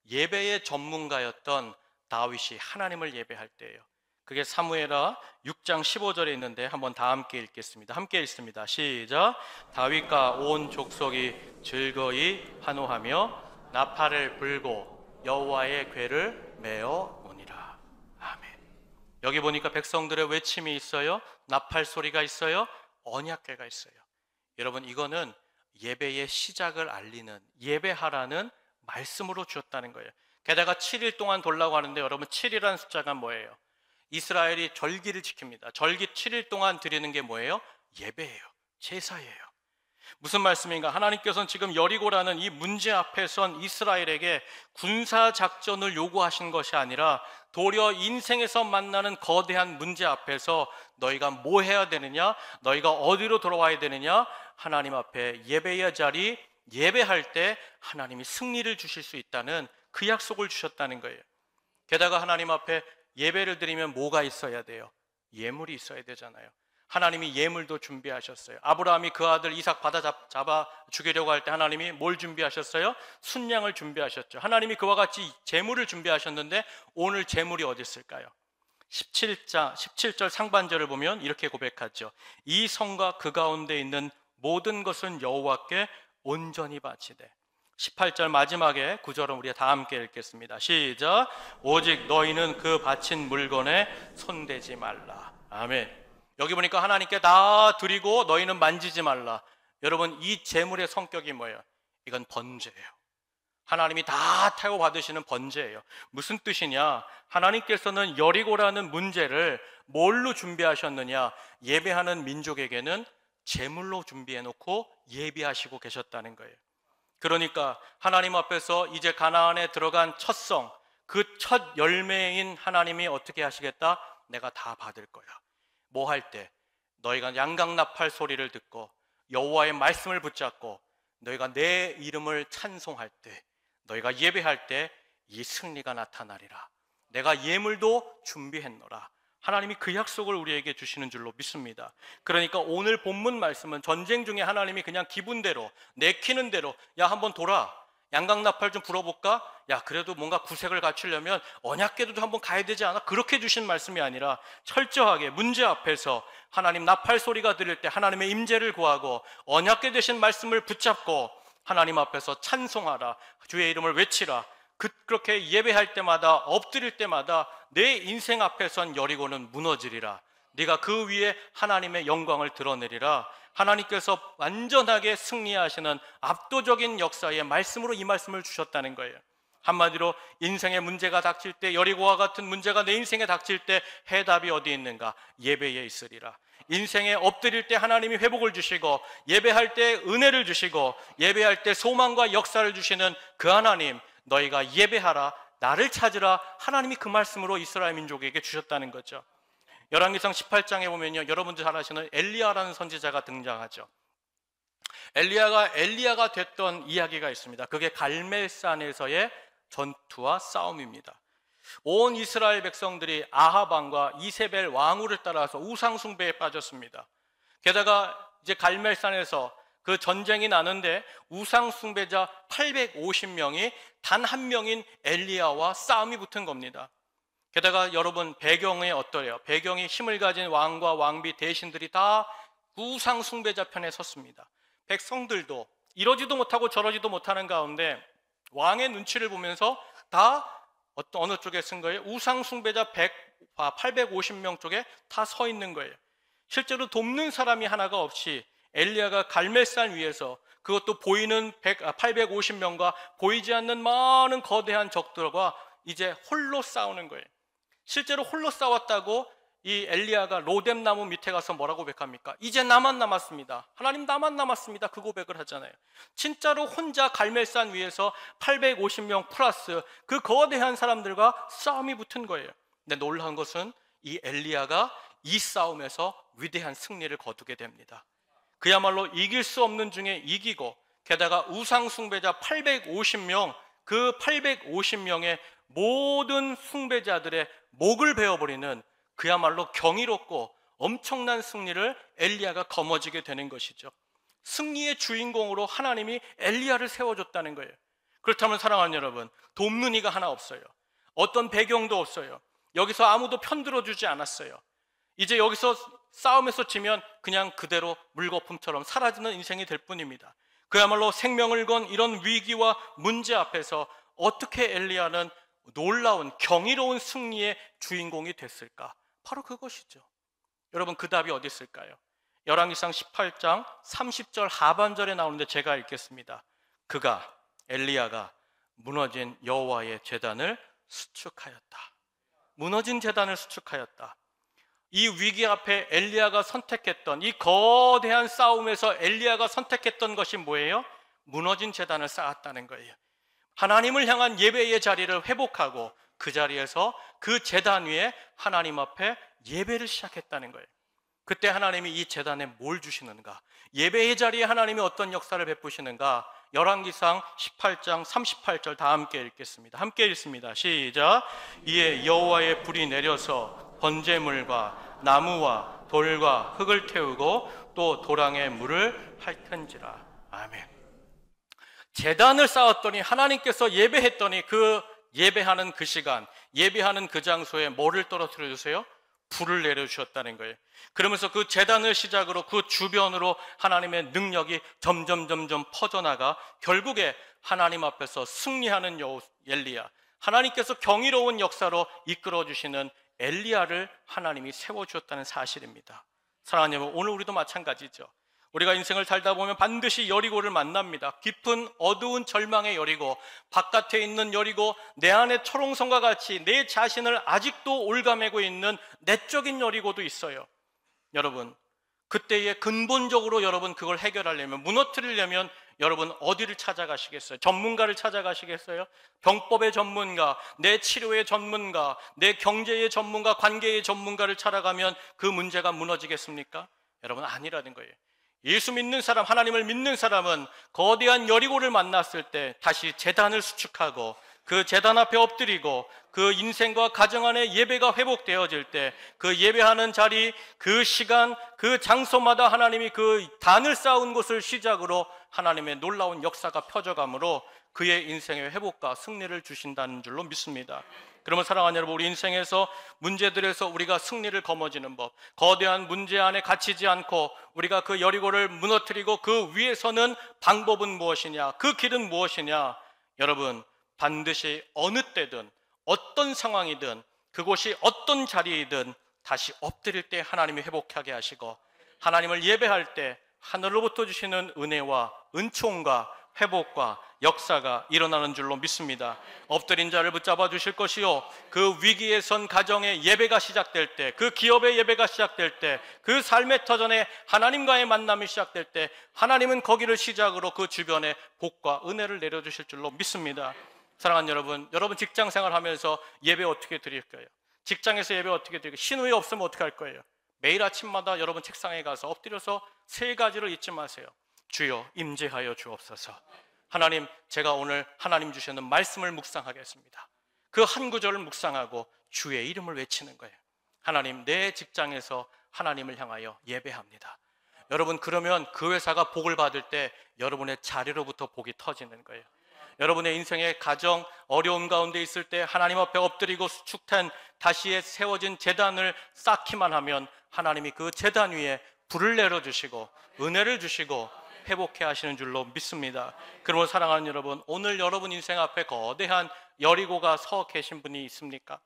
Speaker 1: 예배의 전문가였던 다윗이 하나님을 예배할 때예요. 그게 사무엘하 6장 15절에 있는데 한번 다 함께 읽겠습니다. 함께 읽습니다. 시작. 다윗과 온 족속이 즐거이 환호하며 나팔을 불고 여호와의 궤를 메어 오니라. 아멘. 여기 보니까 백성들의 외침이 있어요. 나팔 소리가 있어요. 언약궤가 있어요. 여러분, 이거는 예배의 시작을 알리는, 예배하라는 말씀으로 주었다는 거예요. 게다가 7일 동안 돌라고 하는데 여러분, 7이라는 숫자가 뭐예요? 이스라엘이 절기를 지킵니다. 절기 7일 동안 드리는 게 뭐예요? 예배예요. 제사예요. 무슨 말씀인가? 하나님께서는 지금 여리고라는 이 문제 앞에 선 이스라엘에게 군사 작전을 요구하신 것이 아니라 도리어 인생에서 만나는 거대한 문제 앞에서 너희가 뭐 해야 되느냐? 너희가 어디로 돌아와야 되느냐? 하나님 앞에 예배의 자리, 예배할 때 하나님이 승리를 주실 수 있다는 그 약속을 주셨다는 거예요. 게다가 하나님 앞에 예배를 드리면 뭐가 있어야 돼요? 예물이 있어야 되잖아요. 하나님이 예물도 준비하셨어요. 아브라함이 그 아들 이삭 잡아 죽이려고 할 때 하나님이 뭘 준비하셨어요? 순양을 준비하셨죠. 하나님이 그와 같이 제물을 준비하셨는데 오늘 제물이 어디 있을까요? 17절 상반절을 보면 이렇게 고백하죠. 이 성과 그 가운데 있는 모든 것은 여호와께 온전히 바치되. 18절 마지막에 9절은 우리가 다 함께 읽겠습니다. 시작. 오직 너희는 그 바친 물건에 손대지 말라. 아멘. 여기 보니까 하나님께 다 드리고 너희는 만지지 말라. 여러분, 이 제물의 성격이 뭐예요? 이건 번제예요. 하나님이 다 타고 받으시는 번제예요. 무슨 뜻이냐? 하나님께서는 여리고라는 문제를 뭘로 준비하셨느냐? 예배하는 민족에게는 제물로 준비해 놓고 예비하시고 계셨다는 거예요. 그러니까 하나님 앞에서 이제 가나안에 들어간 첫 성, 그 첫 열매인 하나님이 어떻게 하시겠다? 내가 다 받을 거야. 뭐 할 때? 너희가 양강나팔 소리를 듣고 여호와의 말씀을 붙잡고 너희가 내 이름을 찬송할 때, 너희가 예배할 때 이 승리가 나타나리라. 내가 예물도 준비했노라. 하나님이 그 약속을 우리에게 주시는 줄로 믿습니다. 그러니까 오늘 본문 말씀은 전쟁 중에 하나님이 그냥 기분대로, 내키는 대로, 야 한번 돌아, 양강나팔 좀 불어볼까? 야 그래도 뭔가 구색을 갖추려면 언약궤도도 한번 가야 되지 않아? 그렇게 주신 말씀이 아니라 철저하게 문제 앞에서 하나님 나팔 소리가 들릴 때 하나님의 임재를 구하고 언약궤 되신 말씀을 붙잡고 하나님 앞에서 찬송하라, 주의 이름을 외치라. 그렇게 예배할 때마다, 엎드릴 때마다 내 인생 앞에선 여리고는 무너지리라. 네가 그 위에 하나님의 영광을 드러내리라. 하나님께서 완전하게 승리하시는 압도적인 역사의 말씀으로 이 말씀을 주셨다는 거예요. 한마디로 인생의 문제가 닥칠 때, 여리고와 같은 문제가 내 인생에 닥칠 때 해답이 어디 있는가? 예배에 있으리라. 인생에 엎드릴 때 하나님이 회복을 주시고, 예배할 때 은혜를 주시고, 예배할 때 소망과 역사를 주시는 그 하나님, 너희가 예배하라, 나를 찾으라. 하나님이 그 말씀으로 이스라엘 민족에게 주셨다는 거죠. 열왕기상 18장에 보면요, 여러분들 잘 아시는 엘리야라는 선지자가 등장하죠. 엘리야가 됐던 이야기가 있습니다. 그게 갈멜산에서의 전투와 싸움입니다. 온 이스라엘 백성들이 아합 왕과 이세벨 왕후를 따라서 우상 숭배에 빠졌습니다. 게다가 이제 갈멜산에서 그 전쟁이 나는데 우상 숭배자 850명이 단 한 명인 엘리야와 싸움이 붙은 겁니다. 게다가 여러분, 배경이 어떠해요? 배경이 힘을 가진 왕과 왕비 대신들이 다 우상 숭배자 편에 섰습니다. 백성들도 이러지도 못하고 저러지도 못하는 가운데 왕의 눈치를 보면서 다 어느 쪽에 쓴 거예요? 우상 숭배자 850명 쪽에 다 서 있는 거예요. 실제로 돕는 사람이 하나가 없이 엘리야가 갈멜산 위에서, 그것도 보이는 850명과 보이지 않는 많은 거대한 적들과 이제 홀로 싸우는 거예요. 실제로 홀로 싸웠다고 이 엘리야가 로뎀나무 밑에 가서 뭐라고 고백합니까? 이제 나만 남았습니다. 하나님 나만 남았습니다. 그 고백을 하잖아요. 진짜로 혼자 갈멜산 위에서 850명 플러스 그 거대한 사람들과 싸움이 붙은 거예요. 근데 놀라운 것은 이 엘리야가 이 싸움에서 위대한 승리를 거두게 됩니다. 그야말로 이길 수 없는 중에 이기고, 게다가 우상 숭배자 850명, 그 850명의 모든 숭배자들의 목을 베어버리는 그야말로 경이롭고 엄청난 승리를 엘리야가 거머쥐게 되는 것이죠. 승리의 주인공으로 하나님이 엘리야를 세워줬다는 거예요. 그렇다면 사랑하는 여러분, 돕는 이가 하나 없어요. 어떤 배경도 없어요. 여기서 아무도 편들어주지 않았어요. 이제 여기서 싸움에서 지면 그냥 그대로 물거품처럼 사라지는 인생이 될 뿐입니다. 그야말로 생명을 건 이런 위기와 문제 앞에서 어떻게 엘리야는 놀라운 경이로운 승리의 주인공이 됐을까? 바로 그것이죠. 여러분, 그 답이 어디 있을까요? 열왕기상 18장 30절 하반절에 나오는데 제가 읽겠습니다. 엘리야가 무너진 여호와의 제단을 수축하였다. 무너진 제단을 수축하였다. 이 위기 앞에 엘리야가 선택했던, 이 거대한 싸움에서 엘리야가 선택했던 것이 뭐예요? 무너진 제단을 쌓았다는 거예요. 하나님을 향한 예배의 자리를 회복하고 그 자리에서 그 제단 위에 하나님 앞에 예배를 시작했다는 거예요. 그때 하나님이 이 제단에 뭘 주시는가? 예배의 자리에 하나님이 어떤 역사를 베푸시는가? 열왕기상 18장 38절 다 함께 읽겠습니다. 함께 읽습니다. 시작. 이에 여호와의 불이 내려서 번제물과 나무와 돌과 흙을 태우고 또 도랑에 물을 핥은지라. 아멘. 제단을 쌓았더니 하나님께서 예배했더니 그 예배하는 그 시간, 예배하는 그 장소에 뭐를 떨어뜨려 주세요? 불을 내려주셨다는 거예요. 그러면서 그 제단을 시작으로 그 주변으로 하나님의 능력이 점점 퍼져나가 결국에 하나님 앞에서 승리하는 엘리야, 하나님께서 경이로운 역사로 이끌어주시는 엘리야를 하나님이 세워주셨다는 사실입니다. 사랑하는 여러분, 오늘 우리도 마찬가지죠. 우리가 인생을 살다 보면 반드시 여리고를 만납니다. 깊은 어두운 절망의 여리고, 바깥에 있는 여리고, 내 안에 초롱성과 같이 내 자신을 아직도 올가매고 있는 내적인 여리고도 있어요. 여러분, 그때에 근본적으로 여러분 그걸 해결하려면, 무너뜨리려면 여러분 어디를 찾아가시겠어요? 전문가를 찾아가시겠어요? 병법의 전문가, 내 치료의 전문가, 내 경제의 전문가, 관계의 전문가를 찾아가면 그 문제가 무너지겠습니까? 여러분, 아니라는 거예요. 예수 믿는 사람, 하나님을 믿는 사람은 거대한 여리고를 만났을 때 다시 제단을 수축하고 그 제단 앞에 엎드리고 그 인생과 가정 안에 예배가 회복되어질 때 그 예배하는 자리, 그 시간, 그 장소마다 하나님이 그 단을 쌓은 곳을 시작으로 하나님의 놀라운 역사가 펴져가므로 그의 인생의 회복과 승리를 주신다는 줄로 믿습니다. 그러면 사랑하는 여러분, 우리 인생에서 문제들에서 우리가 승리를 거머쥐는 법, 거대한 문제 안에 갇히지 않고 우리가 그 여리고를 무너뜨리고 그 위에 서는 방법은 무엇이냐, 그 길은 무엇이냐? 여러분, 반드시 어느 때든 어떤 상황이든 그곳이 어떤 자리이든 다시 엎드릴 때 하나님이 회복하게 하시고, 하나님을 예배할 때 하늘로부터 주시는 은혜와 은총과 회복과 역사가 일어나는 줄로 믿습니다. 엎드린 자를 붙잡아 주실 것이요, 그 위기에 선 가정의 예배가 시작될 때, 그 기업의 예배가 시작될 때, 그 삶의 터전에 하나님과의 만남이 시작될 때 하나님은 거기를 시작으로 그 주변에 복과 은혜를 내려주실 줄로 믿습니다. 사랑하는 여러분, 여러분 직장생활 하면서 예배 어떻게 드릴까요? 직장에서 예배 어떻게 드릴까요? 신우이 없으면 어떻게 할 거예요? 매일 아침마다 여러분 책상에 가서 엎드려서 세 가지를 잊지 마세요. 주여 임재하여 주옵소서. 하나님, 제가 오늘 하나님 주시는 말씀을 묵상하겠습니다. 그 한 구절을 묵상하고 주의 이름을 외치는 거예요. 하나님, 내 직장에서 하나님을 향하여 예배합니다. 여러분, 그러면 그 회사가 복을 받을 때 여러분의 자리로부터 복이 터지는 거예요. 여러분의 인생의 가정 어려움 가운데 있을 때 하나님 앞에 엎드리고 수축한 다시에 세워진 제단을 쌓기만 하면 하나님이 그 제단 위에 불을 내려주시고 은혜를 주시고 회복해 하시는 줄로 믿습니다. 그러므로 사랑하는 여러분, 오늘 여러분 인생 앞에 거대한 여리고가 서 계신 분이 있습니까?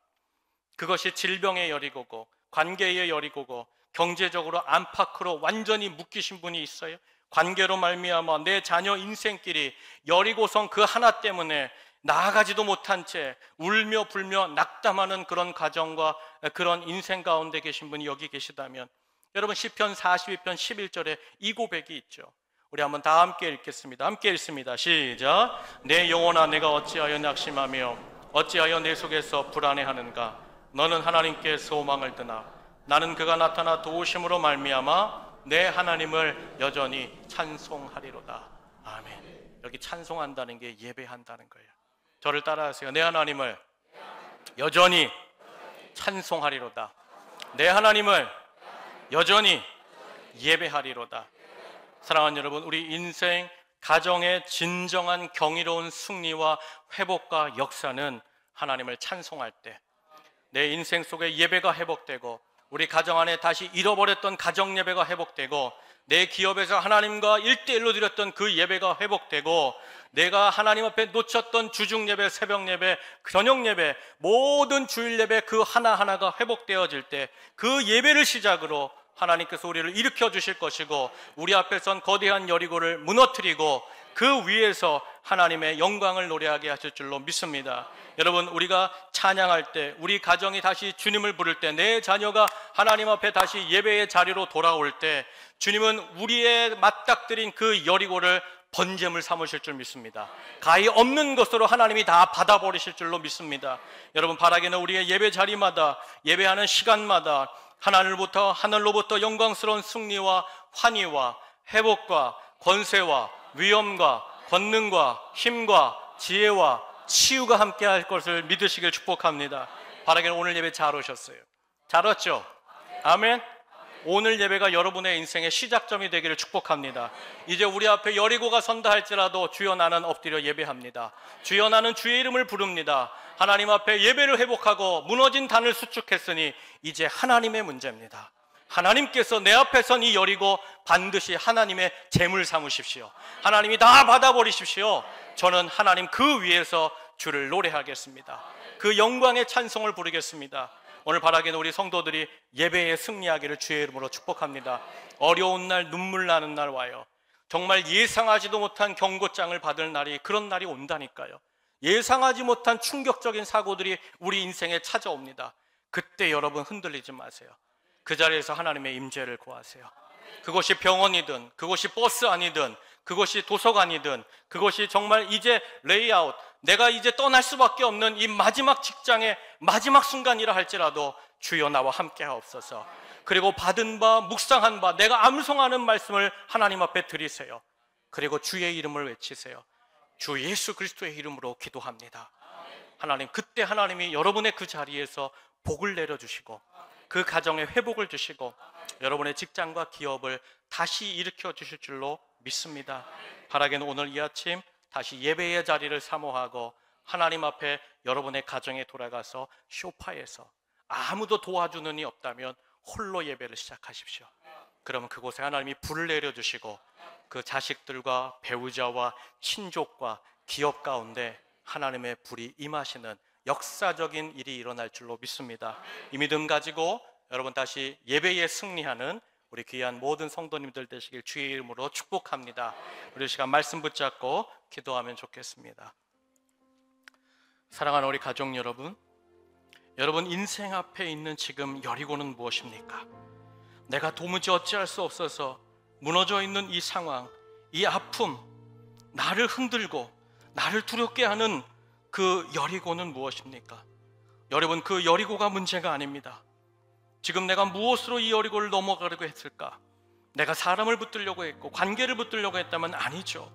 Speaker 1: 그것이 질병의 여리고고 관계의 여리고고 경제적으로 안팎으로 완전히 묶이신 분이 있어요. 관계로 말미암아 내 자녀 인생길이 여리고성 그 하나 때문에 나아가지도 못한 채 울며 불며 낙담하는 그런 가정과 그런 인생 가운데 계신 분이 여기 계시다면, 여러분 시편 42편 11절에 이 고백이 있죠. 우리 한번 다 함께 읽겠습니다. 함께 읽습니다. 시작. 내 영혼아, 내가 어찌하여 낙심하며 어찌하여 내 속에서 불안해하는가? 너는 하나님께 소망을 드나 나는 그가 나타나 도우심으로 말미암아 내 하나님을 여전히 찬송하리로다. 아멘. 여기 찬송한다는 게 예배한다는 거예요. 저를 따라하세요. 내 하나님을 여전히 찬송하리로다. 내 하나님을 여전히 예배하리로다. 사랑하는 여러분, 우리 인생 가정의 진정한 경이로운 승리와 회복과 역사는 하나님을 찬송할 때, 내 인생 속에 예배가 회복되고 우리 가정 안에 다시 잃어버렸던 가정 예배가 회복되고 내 기업에서 하나님과 1대1로 드렸던 그 예배가 회복되고 내가 하나님 앞에 놓쳤던 주중 예배, 새벽 예배, 저녁 예배, 모든 주일 예배 그 하나하나가 회복되어질 때 그 예배를 시작으로 하나님께서 우리를 일으켜 주실 것이고 우리 앞에 선 거대한 여리고를 무너뜨리고 그 위에서 하나님의 영광을 노래하게 하실 줄로 믿습니다. 여러분, 우리가 찬양할 때, 우리 가정이 다시 주님을 부를 때, 내 자녀가 하나님 앞에 다시 예배의 자리로 돌아올 때 주님은 우리의 맞닥뜨린 그 여리고를 번제물 삼으실 줄 믿습니다. 가히 없는 것으로 하나님이 다 받아버리실 줄로 믿습니다. 여러분, 바라기는 우리의 예배 자리마다, 예배하는 시간마다 하늘로부터 영광스러운 승리와 환희와 회복과 권세와 위엄과 권능과 힘과 지혜와 치유가 함께할 것을 믿으시길 축복합니다. 바라기는 오늘 예배 잘 오셨어요. 잘 왔죠? 아멘. 오늘 예배가 여러분의 인생의 시작점이 되기를 축복합니다. 이제 우리 앞에 여리고가 선다 할지라도 주여 나는 엎드려 예배합니다. 주여 나는 주의 이름을 부릅니다. 하나님 앞에 예배를 회복하고 무너진 단을 수축했으니 이제 하나님의 문제입니다. 하나님께서 내 앞에 선 이 여리고 반드시 하나님의 재물 삼으십시오. 하나님이 다 받아버리십시오. 저는 하나님 그 위에서 주를 노래하겠습니다. 그 영광의 찬송을 부르겠습니다. 오늘 바라기는 우리 성도들이 예배에 승리하기를 주의 이름으로 축복합니다. 어려운 날, 눈물 나는 날 와요. 정말 예상하지도 못한 경고장을 받을 날이, 그런 날이 온다니까요. 예상하지 못한 충격적인 사고들이 우리 인생에 찾아옵니다. 그때 여러분 흔들리지 마세요. 그 자리에서 하나님의 임재를 구하세요. 그것이 병원이든, 그것이 버스 안이든, 그것이 도서관이든, 그것이 정말 이제 레이아웃, 내가 이제 떠날 수밖에 없는 이 마지막 직장의 마지막 순간이라 할지라도 주여 나와 함께 하옵소서. 그리고 받은 바, 묵상한 바, 내가 암송하는 말씀을 하나님 앞에 드리세요. 그리고 주의 이름을 외치세요. 주 예수 그리스도의 이름으로 기도합니다. 하나님, 그때 하나님이 여러분의 그 자리에서 복을 내려주시고 그 가정에 회복을 주시고 여러분의 직장과 기업을 다시 일으켜 주실 줄로 믿습니다. 바라기는 오늘 이 아침 다시 예배의 자리를 사모하고 하나님 앞에 여러분의 가정에 돌아가서 소파에서 아무도 도와주는 이 없다면 홀로 예배를 시작하십시오. 그러면 그곳에 하나님이 불을 내려주시고 그 자식들과 배우자와 친족과 기업 가운데 하나님의 불이 임하시는 역사적인 일이 일어날 줄로 믿습니다. 이 믿음 가지고 여러분 다시 예배에 승리하는 우리 귀한 모든 성도님들 되시길 주의 이름으로 축복합니다. 우리 시간 말씀 붙잡고 기도하면 좋겠습니다. 사랑하는 우리 가족 여러분, 여러분 인생 앞에 있는 지금 여리고는 무엇입니까? 내가 도무지 어찌할 수 없어서 무너져 있는 이 상황, 이 아픔, 나를 흔들고 나를 두렵게 하는 그 여리고는 무엇입니까? 여러분, 그 여리고가 문제가 아닙니다. 지금 내가 무엇으로 이 여리고를 넘어가려고 했을까? 내가 사람을 붙들려고 했고 관계를 붙들려고 했다면 아니죠.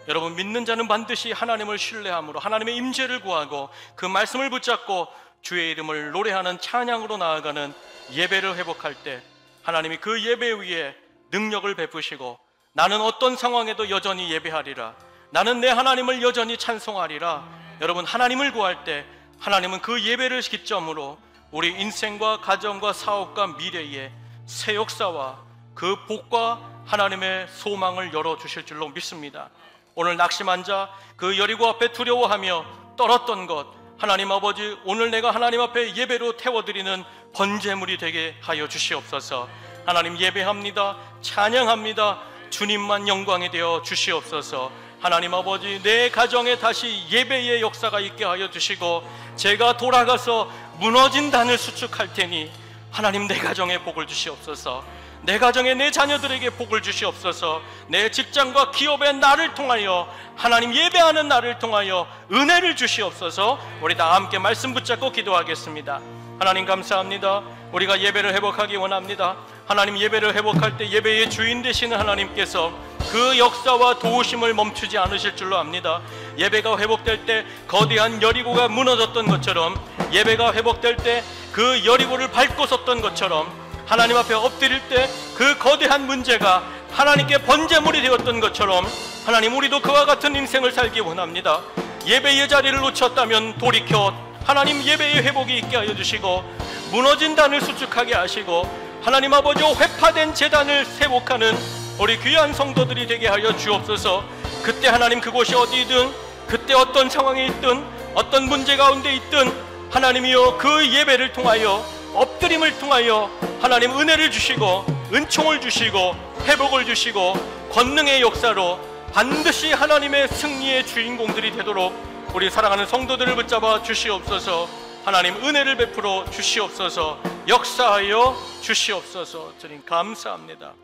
Speaker 1: 여러분, 믿는 자는 반드시 하나님을 신뢰함으로 하나님의 임재를 구하고 그 말씀을 붙잡고 주의 이름을 노래하는 찬양으로 나아가는 예배를 회복할 때 하나님이 그 예배 위에 능력을 베푸시고 나는 어떤 상황에도 여전히 예배하리라, 나는 내 하나님을 여전히 찬송하리라. 여러분, 하나님을 구할 때 하나님은 그 예배를 기점으로 우리 인생과 가정과 사업과 미래의 새 역사와 그 복과 하나님의 소망을 열어주실 줄로 믿습니다. 오늘 낙심한 자, 그 여리고 앞에 두려워하며 떨었던 것, 하나님 아버지, 오늘 내가 하나님 앞에 예배로 태워드리는 번제물이 되게 하여 주시옵소서. 하나님 예배합니다. 찬양합니다. 주님만 영광이 되어 주시옵소서. 하나님 아버지, 내 가정에 다시 예배의 역사가 있게 하여 주시고 제가 돌아가서 무너진 단을 수축할 테니 하나님 내 가정에 복을 주시옵소서. 내 가정에 내 자녀들에게 복을 주시옵소서. 내 직장과 기업의 나를 통하여 하나님 예배하는 나를 통하여 은혜를 주시옵소서. 우리 다 함께 말씀 붙잡고 기도하겠습니다. 하나님 감사합니다. 우리가 예배를 회복하기 원합니다. 하나님 예배를 회복할 때 예배의 주인 되시는 하나님께서 그 역사와 도우심을 멈추지 않으실 줄로 압니다. 예배가 회복될 때 거대한 여리고가 무너졌던 것처럼, 예배가 회복될 때 그 여리고를 밟고 섰던 것처럼, 하나님 앞에 엎드릴 때 그 거대한 문제가 하나님께 번제물이 되었던 것처럼 하나님, 우리도 그와 같은 인생을 살기 원합니다. 예배의 자리를 놓쳤다면 돌이켜 하나님 예배의 회복이 있게 하여 주시고 무너진 단을 수축하게 하시고 하나님 아버지, 회파된 제단을 회복하는 우리 귀한 성도들이 되게 하여 주옵소서. 그때 하나님 그곳이 어디든, 그때 어떤 상황에 있든, 어떤 문제 가운데 있든 하나님이여 그 예배를 통하여, 엎드림을 통하여 하나님 은혜를 주시고 은총을 주시고 회복을 주시고 권능의 역사로 반드시 하나님의 승리의 주인공들이 되도록 우리 사랑하는 성도들을 붙잡아 주시옵소서. 하나님 은혜를 베풀어 주시옵소서. 역사하여 주시옵소서. 주님 감사합니다.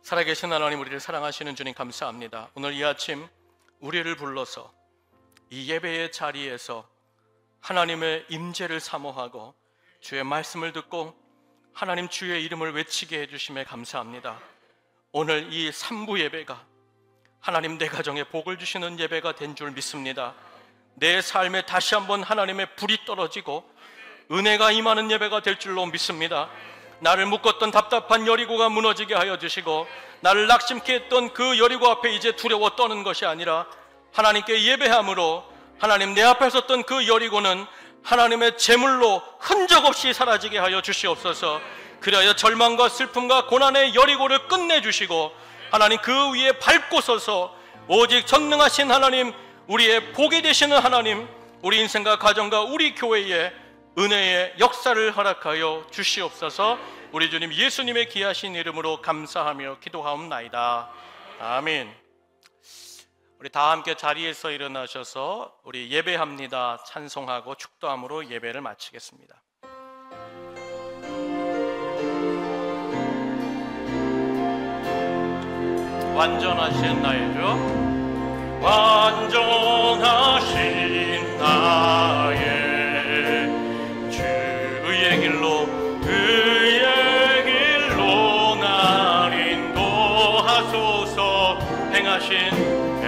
Speaker 1: 살아계신 하나님, 우리를 사랑하시는 주님 감사합니다. 오늘 이 아침 우리를 불러서 이 예배의 자리에서 하나님의 임재를 사모하고 주의 말씀을 듣고 하나님 주의 이름을 외치게 해주심에 감사합니다. 오늘 이 3부 예배가 하나님 내 가정에 복을 주시는 예배가 된 줄 믿습니다. 내 삶에 다시 한번 하나님의 불이 떨어지고 은혜가 임하는 예배가 될 줄로 믿습니다. 나를 묶었던 답답한 여리고가 무너지게 하여 주시고 나를 낙심케 했던 그 여리고 앞에 이제 두려워 떠는 것이 아니라 하나님께 예배함으로 하나님 내 앞에 섰던 그 여리고는 하나님의 제물로 흔적 없이 사라지게 하여 주시옵소서. 그리하여 절망과 슬픔과 고난의 여리고를 끝내주시고 하나님 그 위에 밟고 서서 오직 전능하신 하나님, 우리의 복이 되시는 하나님, 우리 인생과 가정과 우리 교회에 은혜의 역사를 허락하여 주시옵소서. 우리 주님 예수님의 귀하신 이름으로 감사하며 기도하옵나이다. 아멘. 우리 다 함께 자리에서 일어나셔서 우리 예배합니다 찬송하고 축도함으로 예배를 마치겠습니다. 완전하신 나의 주, 완전하신 나의 주, 의의 길로 날 인도하소서.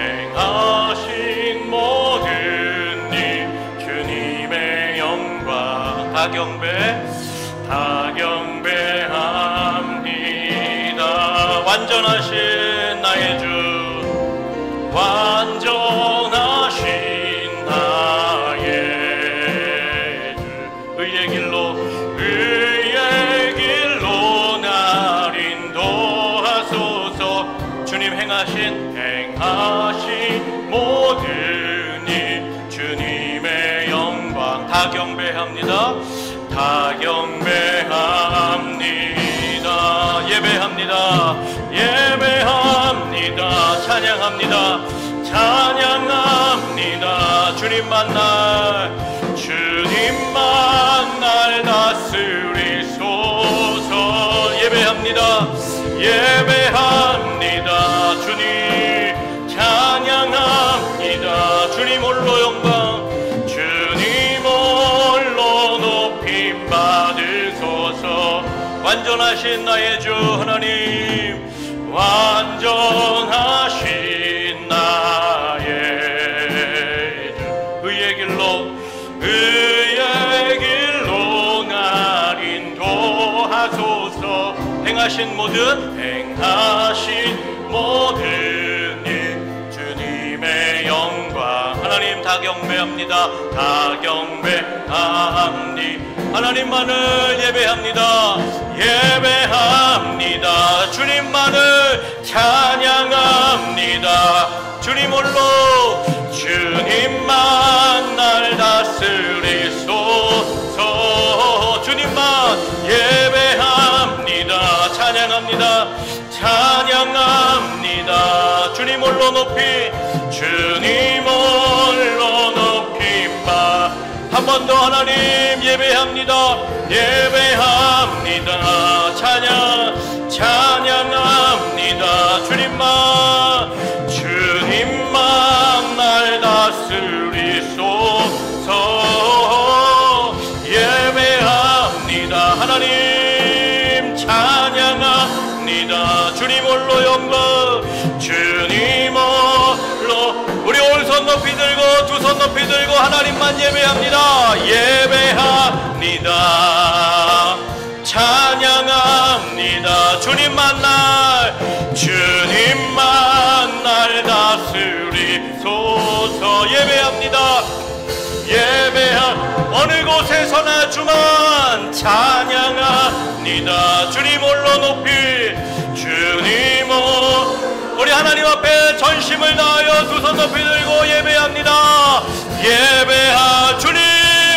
Speaker 1: 행하신 모든 일 주님의 영광 다 경배합니다. 완전하신 나의 주, 완전하신 나의 주, 의의 길로 날 인도하소서. 주님 행하신 모든 일 주님의 영광 다 경배합니다. 다 경배합니다. 예배합니다. 찬양합니다. 주님만 날 다스리소서. 예배합니다. 주님 찬양합니다. 주님 홀로 영광, 주님 홀로 높임 받으소서. 완전하신 나의 주 하나님, 완전하신 나의 주, 의의 길로 날 인도하소서. 행하신 모든 일 주님의 영광 하나님 다 경배합니다. 하나님만을 예배합니다. 주님만을 찬양합니다. 주님 홀로 주님만 날 다스리소서. 주님만 예배합니다. 찬양합니다. 주님 홀로 높이 한 번 더 하나님 예배합니다. 찬양합니다. 주님만 날 다스리소서. 예배합니다. 하나님 찬양합니다. 주님 홀로 영광, 주님 홀로. 우리 오른손 높이 들고 두 손 높이 들고 하나님만 예배합니다. 찬양합니다. 주님만 날 다스리소서. 예배합니다. 어느 곳에서나 주만 찬양합니다. 주님 홀로 높이 우리 하나님 앞에 전심을 다하여 두 손 높이 들고 예배합니다. 주님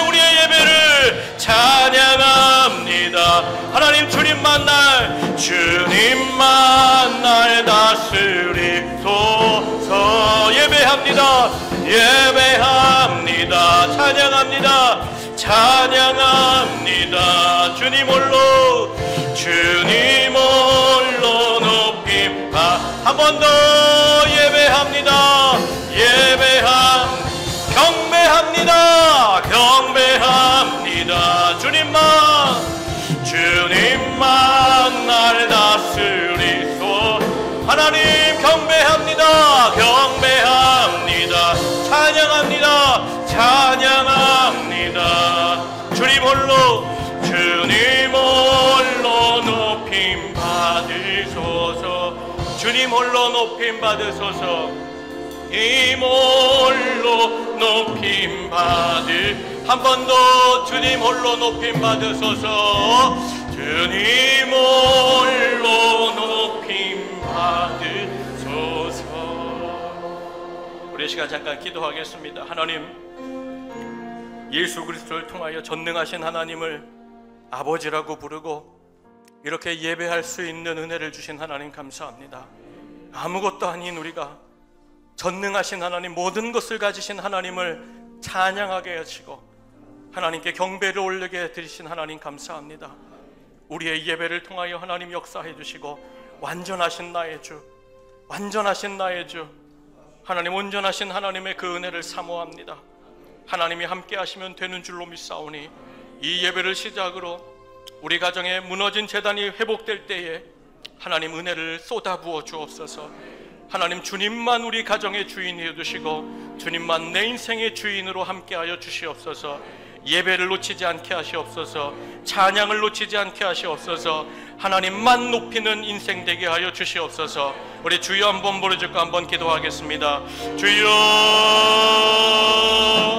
Speaker 1: 우리의 예배를 찬양합니다. 하나님 주님만 날 다스리소서. 예배합니다. 예배합니다. 찬양합니다. 주님 홀로 높임. 한 번 더 예배합니다. 경배합니다. 주님만 날 다스리소. 하나님 경배합니다. 찬양합니다. 주님 홀로 높임 받으소서. 주님 홀로 높임 받으소서. 주님 홀로 높임 한 번 더 주님 홀로 높임 받으소서. 주님 홀로 높임 받으소서. 우리 시간 잠깐 기도하겠습니다. 하나님, 예수 그리스도를 통하여 전능하신 하나님을 아버지라고 부르고 이렇게 예배할 수 있는 은혜를 주신 하나님 감사합니다. 아무것도 아닌 우리가 전능하신 하나님, 모든 것을 가지신 하나님을 찬양하게 하시고 하나님께 경배를 올리게 드리신 하나님 감사합니다. 우리의 예배를 통하여 하나님 역사해 주시고 완전하신 나의 주 하나님, 온전하신 하나님의 그 은혜를 사모합니다. 하나님이 함께 하시면 되는 줄로 믿사오니 이 예배를 시작으로 우리 가정에 무너진 재단이 회복될 때에 하나님 은혜를 쏟아부어 주옵소서. 하나님, 주님만 우리 가정의 주인이어 주시고 주님만 내 인생의 주인으로 함께하여 주시옵소서. 예배를 놓치지 않게 하시옵소서. 찬양을 놓치지 않게 하시옵소서. 하나님만 높이는 인생 되게 하여 주시옵소서. 우리 주여 한번 부르짖고 한번 기도하겠습니다. 주여,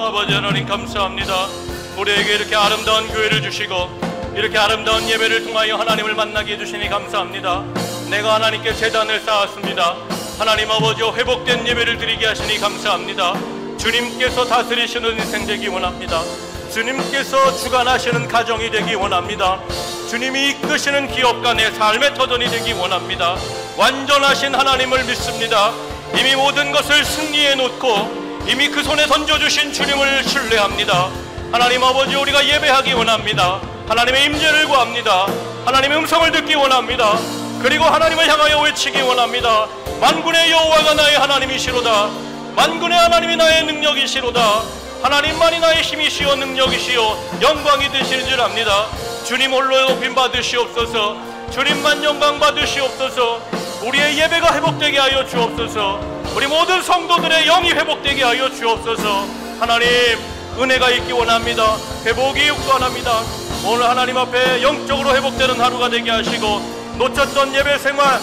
Speaker 1: 아버지 하나님 감사합니다. 우리에게 이렇게 아름다운 교회를 주시고 이렇게 아름다운 예배를 통하여 하나님을 만나게 해주시니 감사합니다. 내가 하나님께 제단을 쌓았습니다. 하나님 아버지여, 회복된 예배를 드리게 하시니 감사합니다. 주님께서 다스리시는 인생 되기 원합니다. 주님께서 주관하시는 가정이 되기 원합니다. 주님이 이끄시는 기업가 내 삶의 터전이 되기 원합니다. 완전하신 하나님을 믿습니다. 이미 모든 것을 승리해 놓고 이미 그 손에 던져주신 주님을 신뢰합니다. 하나님 아버지, 우리가 예배하기 원합니다. 하나님의 임재를 구합니다. 하나님의 음성을 듣기 원합니다. 그리고 하나님을 향하여 외치기 원합니다. 만군의 여호와가 나의 하나님이시로다. 만군의 하나님이 나의 능력이시로다. 하나님만이 나의 힘이시여 능력이시여 영광이 되시는 줄 압니다. 주님 홀로 높임 받으시옵소서. 주님만 영광 받으시옵소서. 우리의 예배가 회복되게 하여 주옵소서. 우리 모든 성도들의 영이 회복되게 하여 주옵소서. 하나님, 은혜가 있기 원합니다. 회복이 원합니다. 오늘 하나님 앞에 영적으로 회복되는 하루가 되게 하시고 놓쳤던 예배 생활,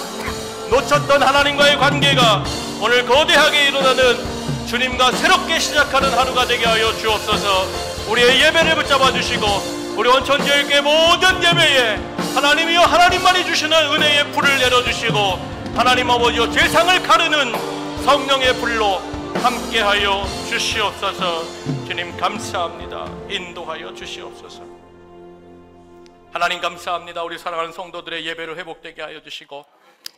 Speaker 1: 놓쳤던 하나님과의 관계가 오늘 거대하게 일어나는 주님과 새롭게 시작하는 하루가 되게 하여 주옵소서. 우리의 예배를 붙잡아 주시고 우리 원천교회의 모든 예배에 하나님이여 하나님만이 주시는 은혜의 불을 내려주시고 하나님 아버지여 세상을 가르는 성령의 불로 함께하여 주시옵소서. 주님 감사합니다. 인도하여 주시옵소서. 하나님 감사합니다. 우리 사랑하는 성도들의 예배를 회복되게 하여 주시고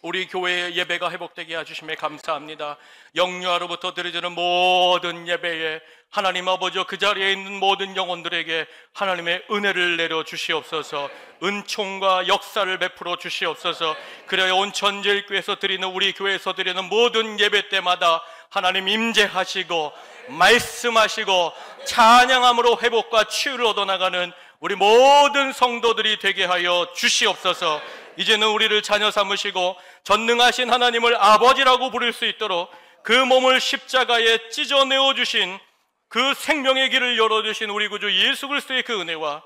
Speaker 1: 우리 교회의 예배가 회복되게 해주심에 감사합니다. 영유아로부터 드려지는 모든 예배에 하나님 아버지여 그 자리에 있는 모든 영혼들에게 하나님의 은혜를 내려 주시옵소서. 은총과 역사를 베풀어 주시옵소서. 그래야 온 전제일교회에서 드리는 우리 교회에서 드리는 모든 예배 때마다 하나님 임재하시고 말씀하시고 찬양함으로 회복과 치유를 얻어나가는 우리 모든 성도들이 되게 하여 주시옵소서. 이제는 우리를 자녀 삼으시고 전능하신 하나님을 아버지라고 부를 수 있도록 그 몸을 십자가에 찢어내어 주신 그 생명의 길을 열어주신 우리 구주 예수 그리스도의 그 은혜와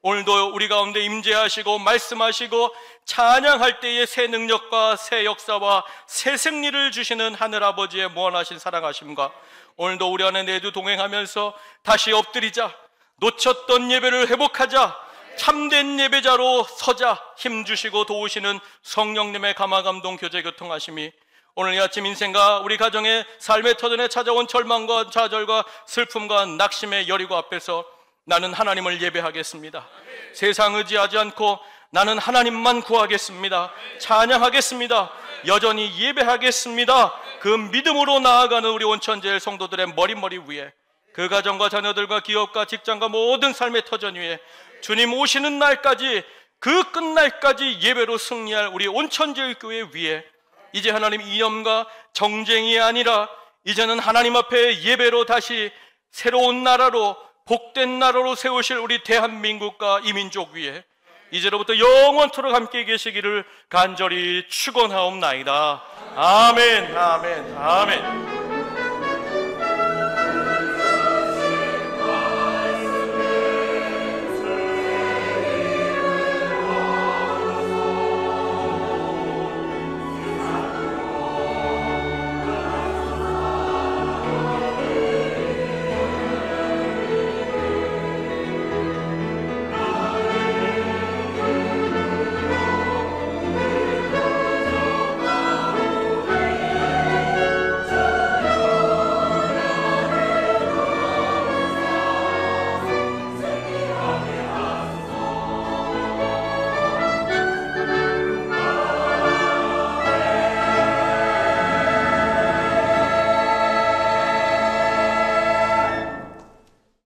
Speaker 1: 오늘도 우리 가운데 임재하시고 말씀하시고 찬양할 때의 새 능력과 새 역사와 새 승리를 주시는 하늘아버지의 무한하신 사랑하심과 오늘도 우리 안에 내주 동행하면서 다시 엎드리자, 놓쳤던 예배를 회복하자, 참된 예배자로 서자 힘주시고 도우시는 성령님의 감화감동 교제 교통하심이 오늘 이 아침 인생과 우리 가정의 삶의 터전에 찾아온 절망과 좌절과 슬픔과 낙심의 여리고 앞에서 나는 하나님을 예배하겠습니다. 세상 의지하지 않고 나는 하나님만 구하겠습니다. 찬양하겠습니다. 여전히 예배하겠습니다. 그 믿음으로 나아가는 우리 온천제일 성도들의 머리 위에, 그 가정과 자녀들과 기업과 직장과 모든 삶의 터전 위에 주님 오시는 날까지, 그 끝날까지 예배로 승리할 우리 온천제일교회 위에 이제 하나님 이념과 정쟁이 아니라 이제는 하나님 앞에 예배로 다시 새로운 나라로, 복된 나라로 세우실 우리 대한민국과 이 민족 위에 이제로부터 영원토록 함께 계시기를 간절히 축원하옵나이다. 아멘, 아멘, 아멘.